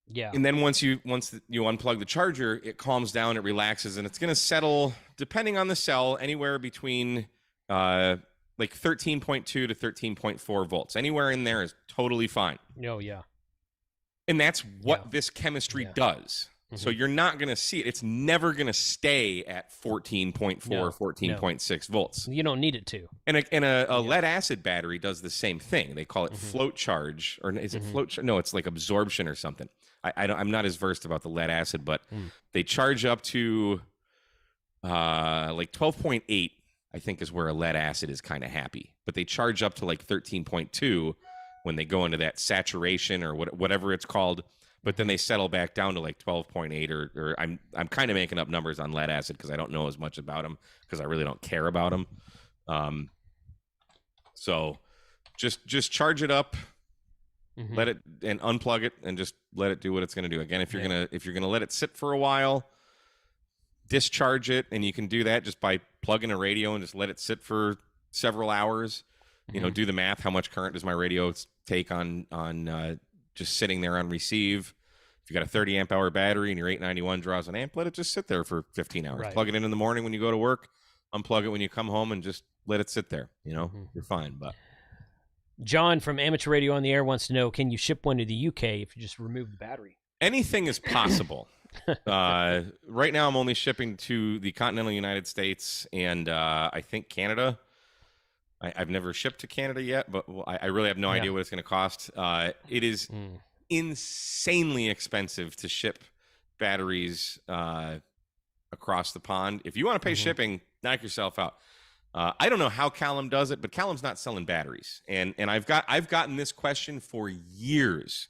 A: Yeah.
B: And then once you unplug the charger, it calms down, it relaxes, and it's going to settle, depending on the cell, anywhere between like 13.2 to 13.4 volts. Anywhere in there is totally fine.
A: Oh, yeah.
B: And that's what this chemistry does. So you're not going to see it. It's never going to stay at 14.4, 14.6 volts.
A: You don't need it to.
B: And a lead acid battery does the same thing. They call it float charge, or is it float charge? No, it's like absorption or something. I'm not as versed about the lead acid, but they charge up to like 12.8, I think, is where a lead acid is kind of happy. But they charge up to like 13.2 when they go into that saturation or whatever it's called. But then they settle back down to like 12.8 or I'm kind of making up numbers on lead acid because I don't know as much about them because I really don't care about them. So just charge it up, let it and unplug it and just let it do what it's going to do. Again, if you're gonna let it sit for a while, discharge it, and you can do that just by plugging a radio and just let it sit for several hours. Do the math. How much current does my radio take on just sitting there on receive? If you got a 30 amp hour battery and your 891 draws an amp, let it just sit there for 15 hours.
A: Right.
B: Plug it in the morning when you go to work, unplug it when you come home, and just let it sit there. You're fine. But
A: John from Amateur Radio on the Air wants to know, can you ship one to the UK if you just remove the battery?
B: Anything is possible. Right now, I'm only shipping to the continental United States and I think Canada. I've never shipped to Canada yet, but I really have no idea what it's going to cost. It is insanely expensive to ship batteries across the pond. If you want to pay shipping, knock yourself out. I don't know how Callum does it, but Callum's not selling batteries, and I've gotten this question for years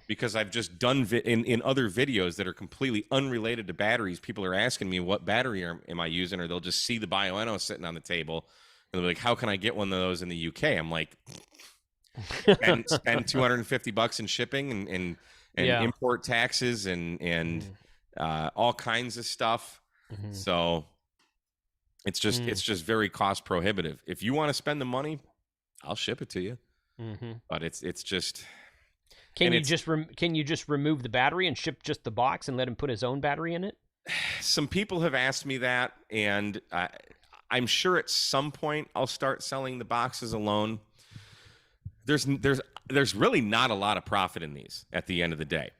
B: because I've just done in other videos that are completely unrelated to batteries. People are asking me what battery am I using, or they'll just see the bioenno sitting on the table. And they're like, how can I get one of those in the UK? I'm like, spend $250 in shipping and import taxes and all kinds of stuff. So it's just very cost prohibitive. If you want to spend the money, I'll ship it to you. But it's just.
A: Can you just remove the battery and ship just the box and let him put his own battery in it?
B: Some people have asked me that, and I'm sure at some point I'll start selling the boxes alone. There's really not a lot of profit in these at the end of the day.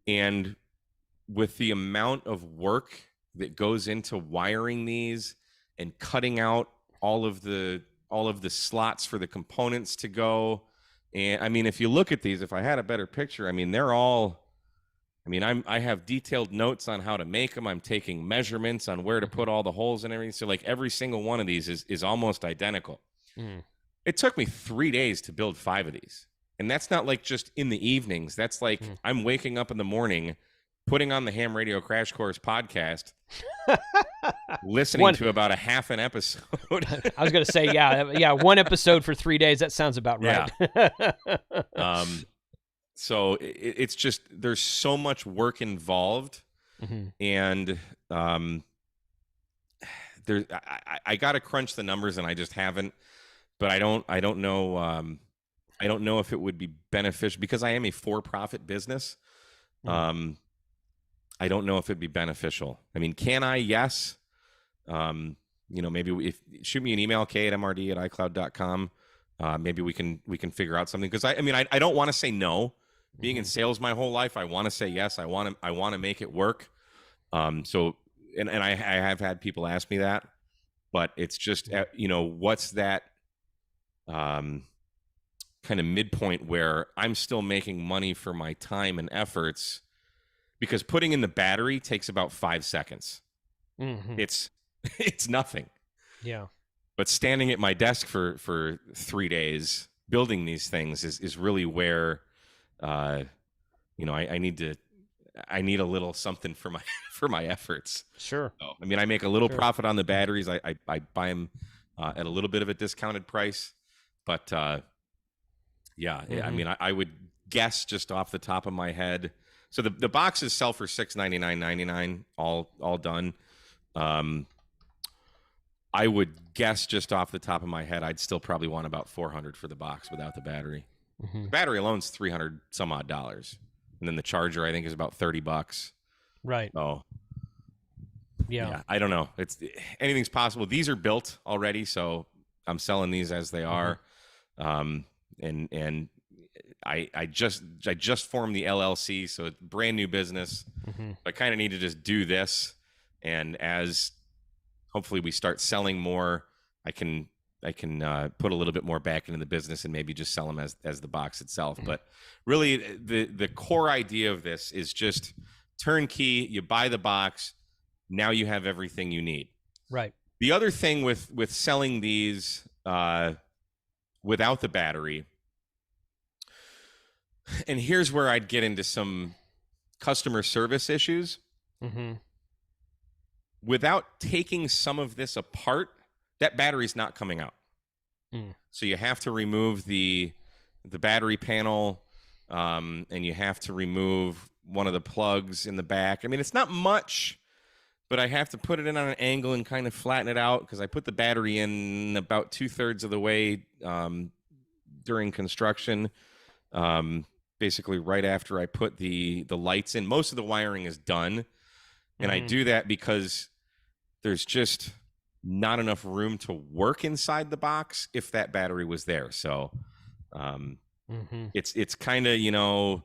B: And with the amount of work that goes into wiring these and cutting out all of the slots for the components to go, and I mean, if you look at these, if I had a better picture, I mean, they're all. I mean, I have detailed notes on how to make them. I'm taking measurements on where to put all the holes and everything. So like every single one of these is almost identical. It took me 3 days to build 5 of these. And that's not like just in the evenings. That's like I'm waking up in the morning, putting on the Ham Radio Crash Course podcast, listening to about a half an episode.
A: I was going to say, one episode for 3 days. That sounds about right.
B: Yeah. So it's just there's so much work involved, and I got to crunch the numbers, and I just haven't. But I don't know. I don't know if it would be beneficial because I am a for-profit business. I don't know if it'd be beneficial. I mean, can I? Yes. Maybe shoot me an email, k@mrd@icloud.com. Maybe we can figure out something because I don't want to say no. Being in sales my whole life, I want to say yes. I want to make it work. So and I have had people ask me that, but it's just, what's that kind of midpoint where I'm still making money for my time and efforts, because putting in the battery takes about 5 seconds. It's nothing.
A: Yeah.
B: But standing at my desk for 3 days building these things is really where, I need a little something for my efforts.
A: Sure.
B: So, I mean, I make a little profit on the batteries. I buy them at a little bit of a discounted price, but I mean, I would guess just off the top of my head. So the boxes sell for $699.99, all done. I would guess just off the top of my head, I'd still probably want about $400 for the box without the battery. The battery alone's $300 some odd, and then the charger I think is about $30.
A: Right.
B: Oh,
A: yeah.
B: I don't know. Anything's possible. These are built already, so I'm selling these as they are. And I just formed the LLC, so it's brand new business. I kind of need to just do this, and as hopefully we start selling more, I can put a little bit more back into the business and maybe just sell them as the box itself. But really, the core idea of this is just turnkey. You buy the box, now you have everything you need.
A: Right.
B: The other thing with selling these without the battery, and here's where I'd get into some customer service issues. Without taking some of this apart, that battery's not coming out. So you have to remove the battery panel, and you have to remove one of the plugs in the back. I mean, it's not much, but I have to put it in on an angle and kind of flatten it out, because I put the battery in about 2/3 of the way during construction, basically right after I put the lights in. Most of the wiring is done. And I do that because there's just not enough room to work inside the box if that battery was there. So it's kind of,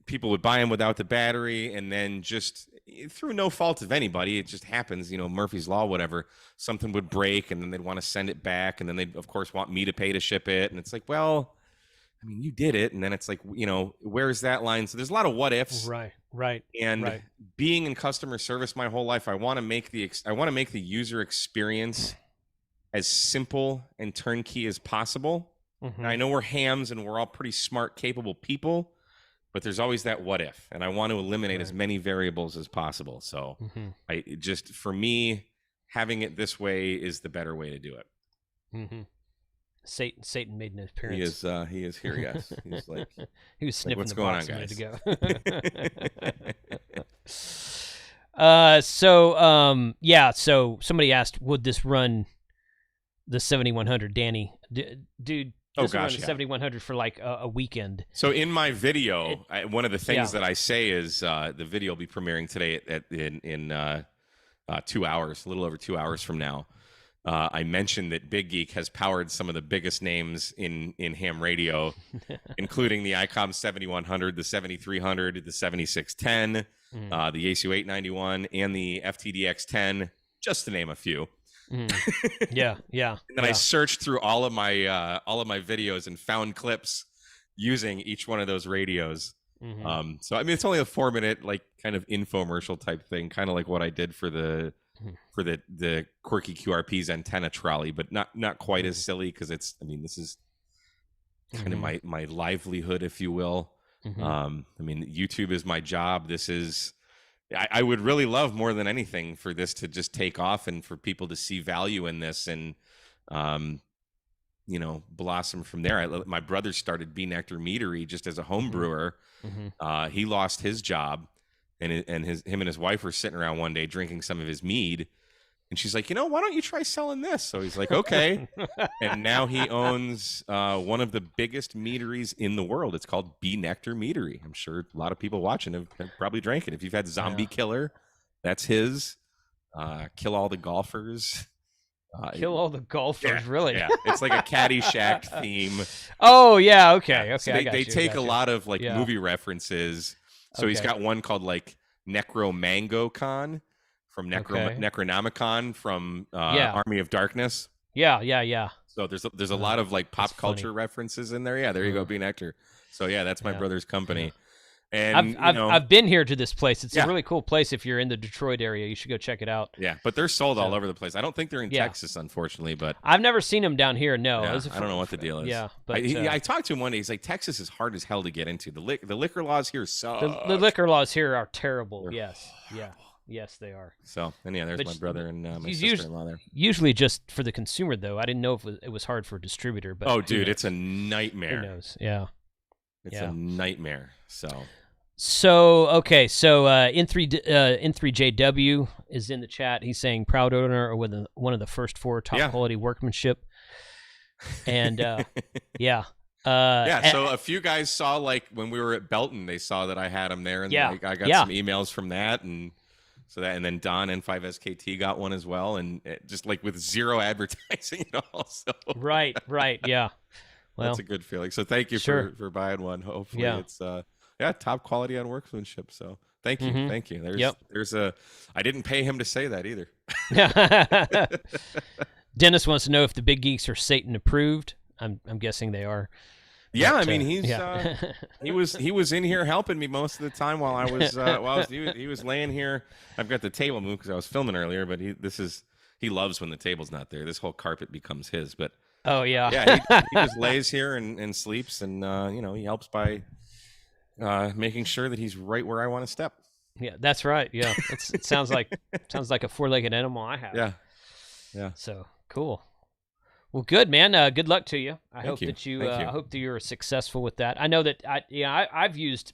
B: people would buy them without the battery, and then just through no fault of anybody, it just happens, Murphy's Law, whatever, something would break, and then they'd want to send it back, and then they'd, of course, want me to pay to ship it. And it's like, well, I mean, you did it. And then it's like, where's that line? So there's a lot of what ifs.
A: Right.
B: And being in customer service my whole life, I want to make the user experience as simple and turnkey as possible. And I know we're hams and we're all pretty smart, capable people, but there's always that what if, and I want to eliminate as many variables as possible. So for me, having it this way is the better way to do it.
A: Satan made an appearance.
B: He is here. Yes, he's like,
A: he was sniffing
B: what's
A: the
B: going
A: box
B: on,
A: a
B: guys?
A: Minute ago. So somebody asked, would this run the 7100, Danny? Dude, this run the 7100 for like a weekend.
B: So in my video, one of the things that I say is the video will be premiering today in 2 hours, a little over 2 hours from now. I mentioned that Big Geek has powered some of the biggest names in ham radio, including the ICOM 7100, the 7300, the 7610, the ACU 891, and the FTDX10, just to name a few.
A: Yeah.
B: And then I searched through all of my videos and found clips using each one of those radios. So I mean, it's only a 4-minute like kind of infomercial type thing, kind of like what I did for the quirky QRP's antenna trolley, but not quite as silly, because this is kind of my livelihood, if you will. I mean, YouTube is my job. This is, I would really love more than anything for this to just take off and for people to see value in this and, blossom from there. My brother started Bee Nectar Meadery just as a home brewer. He lost his job, and him and his wife were sitting around one day drinking some of his mead. And she's like, why don't you try selling this? So he's like, okay. And now he owns one of the biggest meaderies in the world. It's called Bee Nectar Meadery. I'm sure a lot of people watching have probably drank it. If you've had Zombie Killer, that's his. Kill All the Golfers.
A: Kill All the Golfers, really?
B: Yeah, it's like a Caddyshack theme.
A: Oh, yeah, okay.
B: Yeah. So they take a lot of like movie references. So he's got one called like Necro Mango Con from
A: Okay.
B: Necronomicon from
A: Yeah.
B: Army of Darkness.
A: Yeah.
B: So there's a lot of like pop
A: That's
B: culture
A: funny.
B: references in there. Yeah, there you go, being Nectar. So yeah, that's my
A: Yeah.
B: brother's company.
A: Yeah.
B: And
A: I've been here to this place. It's a
B: yeah.
A: really cool place. If you're in the Detroit area, you should go check it out.
B: Yeah, but they're sold all
A: So-
B: over the place. I don't think they're in
A: Yeah.
B: Texas, unfortunately, but
A: I've never seen them down here. No,
B: yeah,
A: Is it
B: I don't know what the deal is.
A: Yeah, but
B: I talked to him one day. He's like, Texas is hard as hell to get into. The liquor laws here suck.
A: the liquor laws here are terrible.
B: They're
A: Yes, yeah, yes, they are.
B: So, and yeah, there's
A: But
B: my brother and my
A: he's
B: sister-in-law there.
A: Usually just for the consumer, though. I didn't know if it was hard for a distributor. But
B: Oh,
A: who
B: dude,
A: knows?
B: it's a nightmare.
A: Who knows? Yeah.
B: It's a nightmare.
A: So okay, so N3JW is in the chat. He's saying proud owner with one of the first 4 top quality workmanship, and yeah.
B: So a few guys saw, like, when we were at Belton, they saw that I had them there, and I got some emails from that, and so that, and then Don N5SKT got one as well, and just like with zero advertising at all. So
A: right, yeah. Well,
B: that's a good feeling. So thank you for buying one. Hopefully it's top quality on workmanship. So thank you, thank you. There's I didn't pay him to say that either.
A: Dennis wants to know if the big geeks are Satan approved. I'm guessing they are.
B: Yeah,
A: But,
B: I mean he was in here helping me most of the time while I was he was laying here. I've got the table moved because I was filming earlier, but he loves when the table's not there. This whole carpet becomes his. But
A: oh yeah,
B: he just lays here and sleeps, and he helps by making sure that he's right where I want to step.
A: Yeah, that's right. Yeah, it sounds like a 4-legged animal I have.
B: Yeah.
A: So cool. Well, good, man. Good luck to you. I hope that
B: I
A: hope that you're successful with that. I know that I've used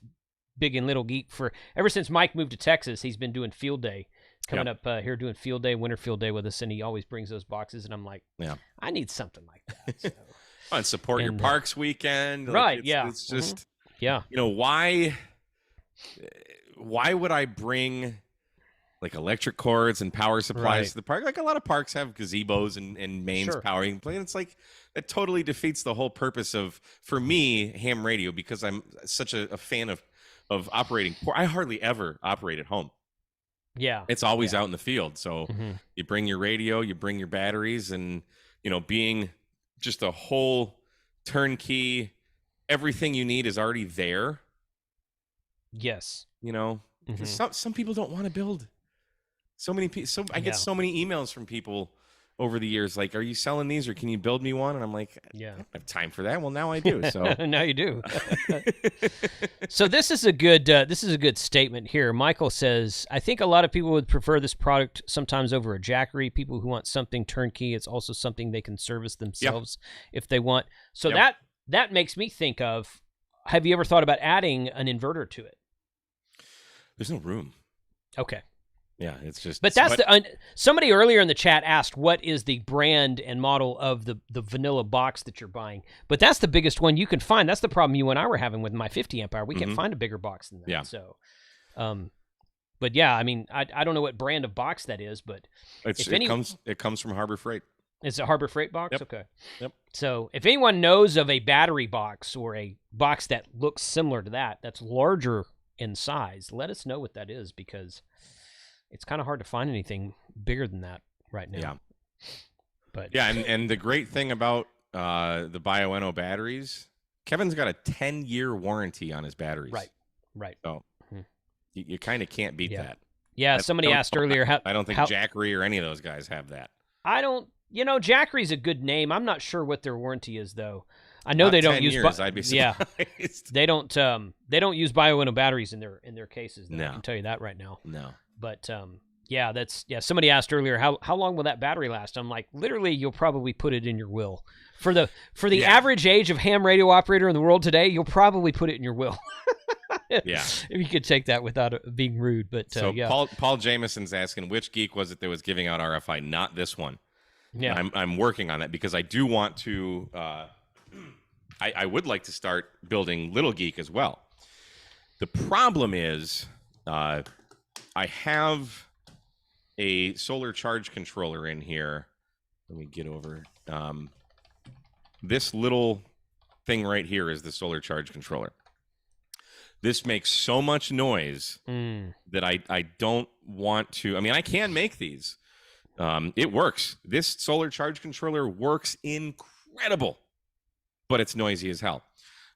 A: Big and Little Geek ever since Mike moved to Texas. He's been doing field day, coming up here doing field day, winter field day with us, and he always brings those boxes, and I'm like, I need something like that. So.
B: And support your parks weekend,
A: right?
B: It's just why would I bring like electric cords and power supplies to the park? Like, a lot of parks have gazebos and mains powering play, and it's like that totally defeats the whole purpose of, for me, ham radio, because I'm such a fan of operating. I hardly ever operate at home.
A: Yeah,
B: it's always out in the field. So you bring your radio, you bring your batteries, and being just a whole turnkey, everything you need is already there.
A: Yes.
B: Some people don't want to build. So many people. I get so many emails from people over the years, like, "Are you selling these, or can you build me one?" And I'm like, "I don't have time for that." Well, now I do. So
A: now you do. So this is a good statement here. Michael says, "I think a lot of people would prefer this product sometimes over a Jackery. People who want something turnkey, it's also something they can service themselves if they want." So that makes me think of, have you ever thought about adding an inverter to it?
B: There's no room.
A: Okay.
B: Yeah, it's just.
A: But that's somebody earlier in the chat asked, what is the brand and model of the vanilla box that you're buying? But that's the biggest one you can find. That's the problem you and I were having with my 50 amp hour. We can't find a bigger box than that.
B: Yeah.
A: So, but yeah, I mean, I don't know what brand of box that is, but
B: it comes from Harbor Freight.
A: It's a Harbor Freight box?
B: Yep.
A: Okay.
B: Yep.
A: So if anyone knows of a battery box or a box that looks similar to that's larger in size, let us know what that is, because it's kind of hard to find anything bigger than that right now.
B: Yeah.
A: But
B: and the great thing about the Bioenno batteries, Kevin's got a 10-year warranty on his batteries.
A: Right.
B: So you kind of can't beat that.
A: Yeah, somebody asked earlier
B: I don't think Jackery or any of those guys have that.
A: I don't. Jackery's a good name. I'm not sure what their warranty is, though. I know they don't use.
B: I'd be surprised.
A: Yeah, they don't use Bioenno batteries in their cases. Though.
B: No.
A: I can tell you that right now.
B: No.
A: But somebody asked earlier, how long will that battery last? I'm like, literally, you'll probably put it in your will. For the average age of ham radio operator in the world today, you'll probably put it in your will.
B: Yeah.
A: If you could take that without being rude. But
B: so Paul Jameson's asking, which geek was it that was giving out RFI? Not this one.
A: Yeah.
B: I'm working on that, because I do want to I would like to start building Little Geek as well. The problem is I have a solar charge controller in here. Let me get over. This little thing right here is the solar charge controller. this makes so much noise that I don't want to. I mean, I can make these. It works. This solar charge controller works incredible, but it's noisy as hell.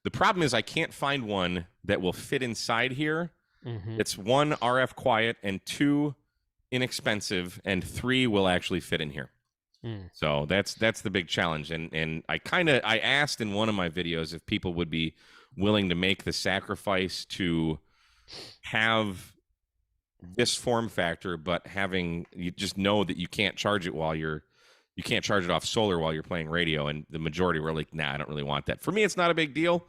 B: The problem is I can't find one that will fit inside here. It's 1, RF quiet, and 2, inexpensive, and 3 will actually fit in here. So that's the big challenge. And I asked in one of my videos if people would be willing to make the sacrifice to have this form factor, but you just know that you can't charge it you can't charge it off solar while you're playing radio. And the majority were like, nah, I don't really want that. For me, it's not a big deal.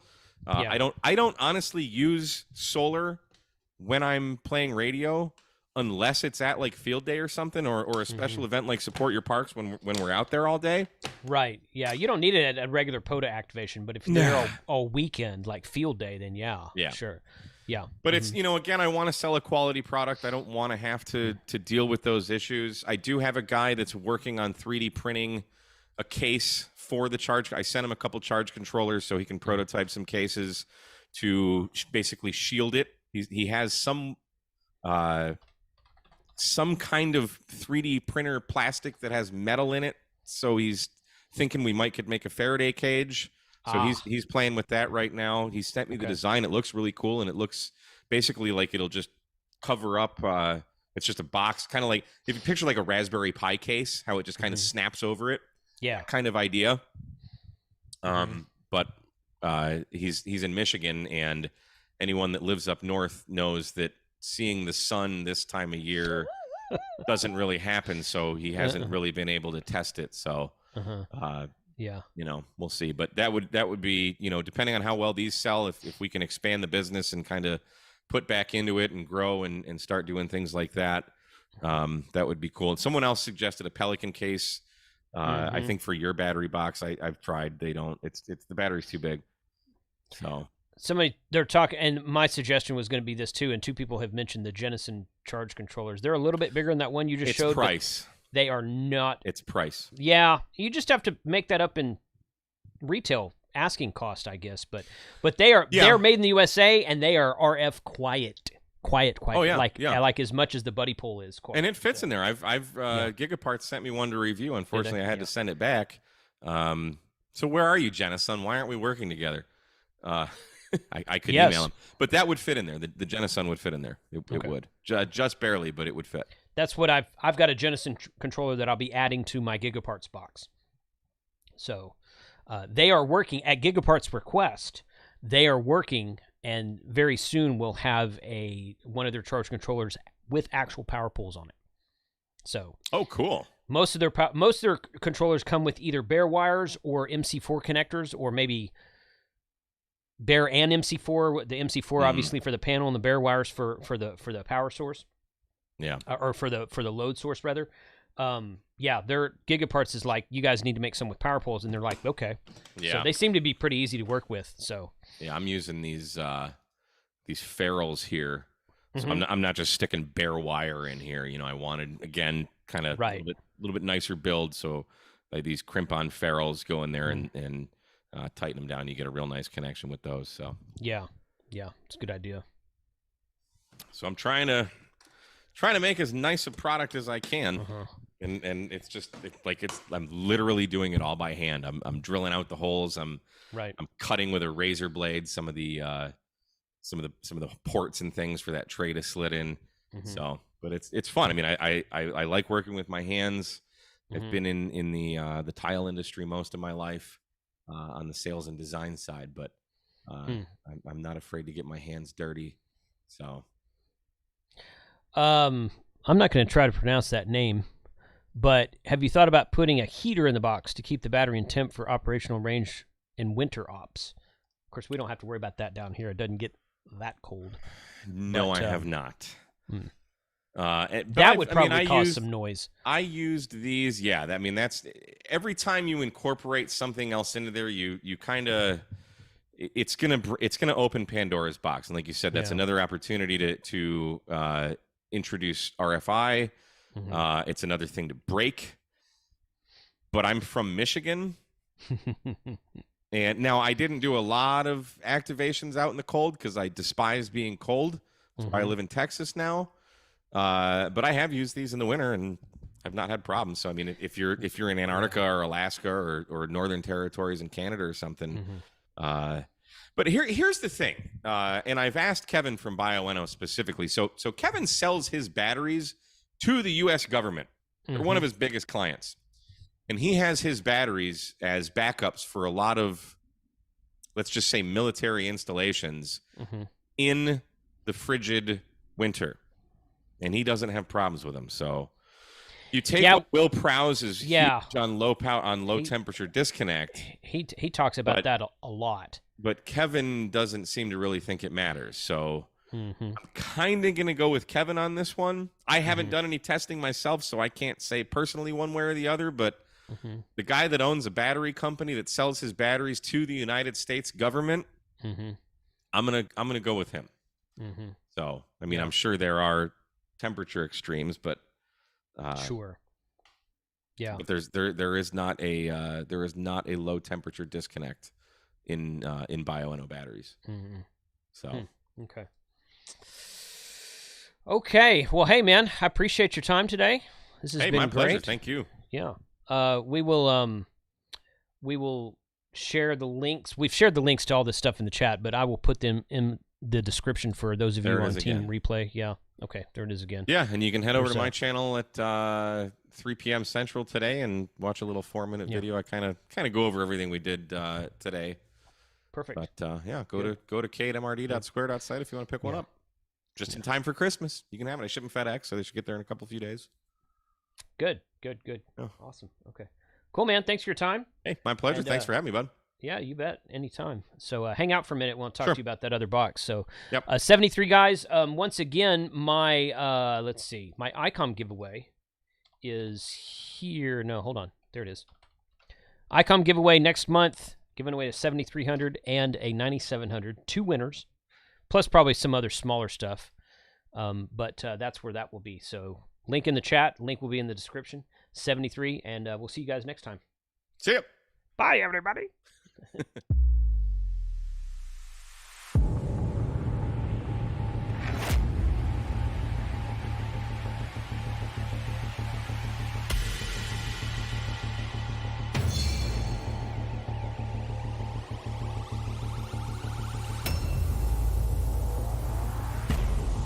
B: I don't honestly use solar when I'm playing radio, unless it's at like field day or something, or a special event like Support Your Parks when we're out there all day. Right.
A: Yeah. You don't need it at a regular POTA activation, but if you're there all weekend, like field day, then yeah. Sure. Yeah.
B: But it's, again, I want to sell a quality product. I don't want to have to deal with those issues. I do have a guy that's working on 3D printing a case for the charge. I sent him a couple charge controllers so he can prototype some cases to basically shield it. He has some kind of 3D printer plastic that has metal in it. So he's thinking we could make a Faraday cage. So he's playing with that right now. He sent me the design. It looks really cool, and it looks basically like it'll just cover up. It's just a box, kind of like if you picture like a Raspberry Pi case, how it just kind of snaps over it.
A: Yeah,
B: that kind of idea. But he's in Michigan, and anyone that lives up north knows that seeing the sun this time of year doesn't really happen. So he hasn't really been able to test it. So.
A: Yeah,
B: we'll see. But that would be, depending on how well these sell, if we can expand the business and kind of put back into it and grow and start doing things like that, that would be cool. And someone else suggested a Pelican case. I think for your battery box, I've tried. They don't. It's the battery's too big. So
A: they're talking, and my suggestion was going to be this too. And 2 people have mentioned the Jennison charge controllers. They're a little bit bigger than that one you just showed.
B: Price.
A: They are not.
B: It's price.
A: Yeah, you just have to make that up in retail asking cost, I guess. But they are made in the USA, and they are RF quiet. Oh yeah, like as much as the Buddy Pole is. Quiet.
B: And it fits in there. I've Gigaparts sent me one to review. Unfortunately, I had to send it back. So where are you, Jennison? Why aren't we working together? I could email him, but that would fit in there. The Jennison would fit in there. It would just barely, but it would fit.
A: That's what I've got a Jennison controller that I'll be adding to my Gigaparts box. So they are working at Gigaparts request. They are working, and very soon we'll have one of their charge controllers with actual power poles on it. So
B: cool.
A: Most of their controllers come with either bare wires or MC4 connectors, or maybe bare and MC4. The MC4 obviously for the panel, and the bare wires for the power source.
B: Yeah.
A: Or for the load source rather. Their Gigaparts is like, you guys need to make some with power poles, and they're like, okay.
B: Yeah.
A: So they seem to be pretty easy to work with. So
B: yeah, I'm using these ferrules here. So I'm not just sticking bare wire in here. I wanted, again, kind of a little bit nicer build. So these crimp-on ferrules go in there and tighten them down. You get a real nice connection with those. So
A: yeah, it's a good idea.
B: So I'm trying to make as nice a product as I can, and it's just I'm literally doing it all by hand. I'm drilling out the holes. I'm cutting with a razor blade some of the ports and things for that tray to slit in. So, but it's fun. I mean, I like working with my hands. I've been in the tile industry most of my life, on the sales and design side, but I'm not afraid to get my hands dirty. So.
A: I'm not going to try to pronounce that name, but have you thought about putting a heater in the box to keep the battery in temp for operational range in winter ops? Of course, we don't have to worry about that down here. It doesn't get that cold.
B: No, I have not.
A: That would probably cause some noise.
B: I used these. Yeah, that's every time you incorporate something else into there, you kind of. It's gonna open Pandora's box, and like you said, that's another opportunity to introduce RFI. It's another thing to break. But I'm from Michigan, And now I didn't do a lot of activations out in the cold because I despise being cold. That's why I live in Texas now. But I have used these in the winter and I've not had problems. So I mean, if you're in Antarctica or Alaska or Northern Territories in Canada or something, but here's the thing, and I've asked Kevin from BioEno specifically. So Kevin sells his batteries to the U.S. government. They're one of his biggest clients, and he has his batteries as backups for a lot of, let's just say, military installations in the frigid winter, and he doesn't have problems with them. So you take what Will Prowse is huge on low temperature disconnect.
A: He talks about that a lot.
B: But Kevin doesn't seem to really think it matters. So I'm kind of going to go with Kevin on this one. I haven't done any testing myself, so I can't say personally one way or the other. But the guy that owns a battery company that sells his batteries to the United States government, I'm gonna go with him. So I mean, I'm sure there are temperature extremes, but
A: sure. Yeah.
B: But there is not a low temperature disconnect in BioEno batteries. So
A: okay. Well, hey man, I appreciate your time today. This has been
B: my
A: great.
B: pleasure. Thank you.
A: Yeah. We will share the links. We've shared the links to all this stuff in the chat, but I will put them in the description for those of you on Team Replay. Yeah. Okay. There it is again.
B: Yeah, and you can head over to my channel at 3 p.m. Central today and watch a little 4-minute video. I kind of go over everything we did today.
A: Perfect.
B: But go to k8mrd.square.site if you want to pick one up. Just in time for Christmas. You can have it. I ship them FedEx, so they should get there in a few days.
A: Good. Oh. Awesome. Okay. Cool, man. Thanks for your time.
B: Hey, my pleasure. And, thanks for having me, bud.
A: Yeah, you bet. Anytime. So hang out for a minute. We'll talk to you about that other box. So 73 guys. Once again, my let's see, my ICOM giveaway is here. No, hold on. There it is. ICOM giveaway next month. Giving away a 7300 and a 9700. 2 winners, plus probably some other smaller stuff. But that's where that will be. So link in the chat. Link will be in the description. 73, and we'll see you guys next time.
B: See ya.
A: Bye, everybody.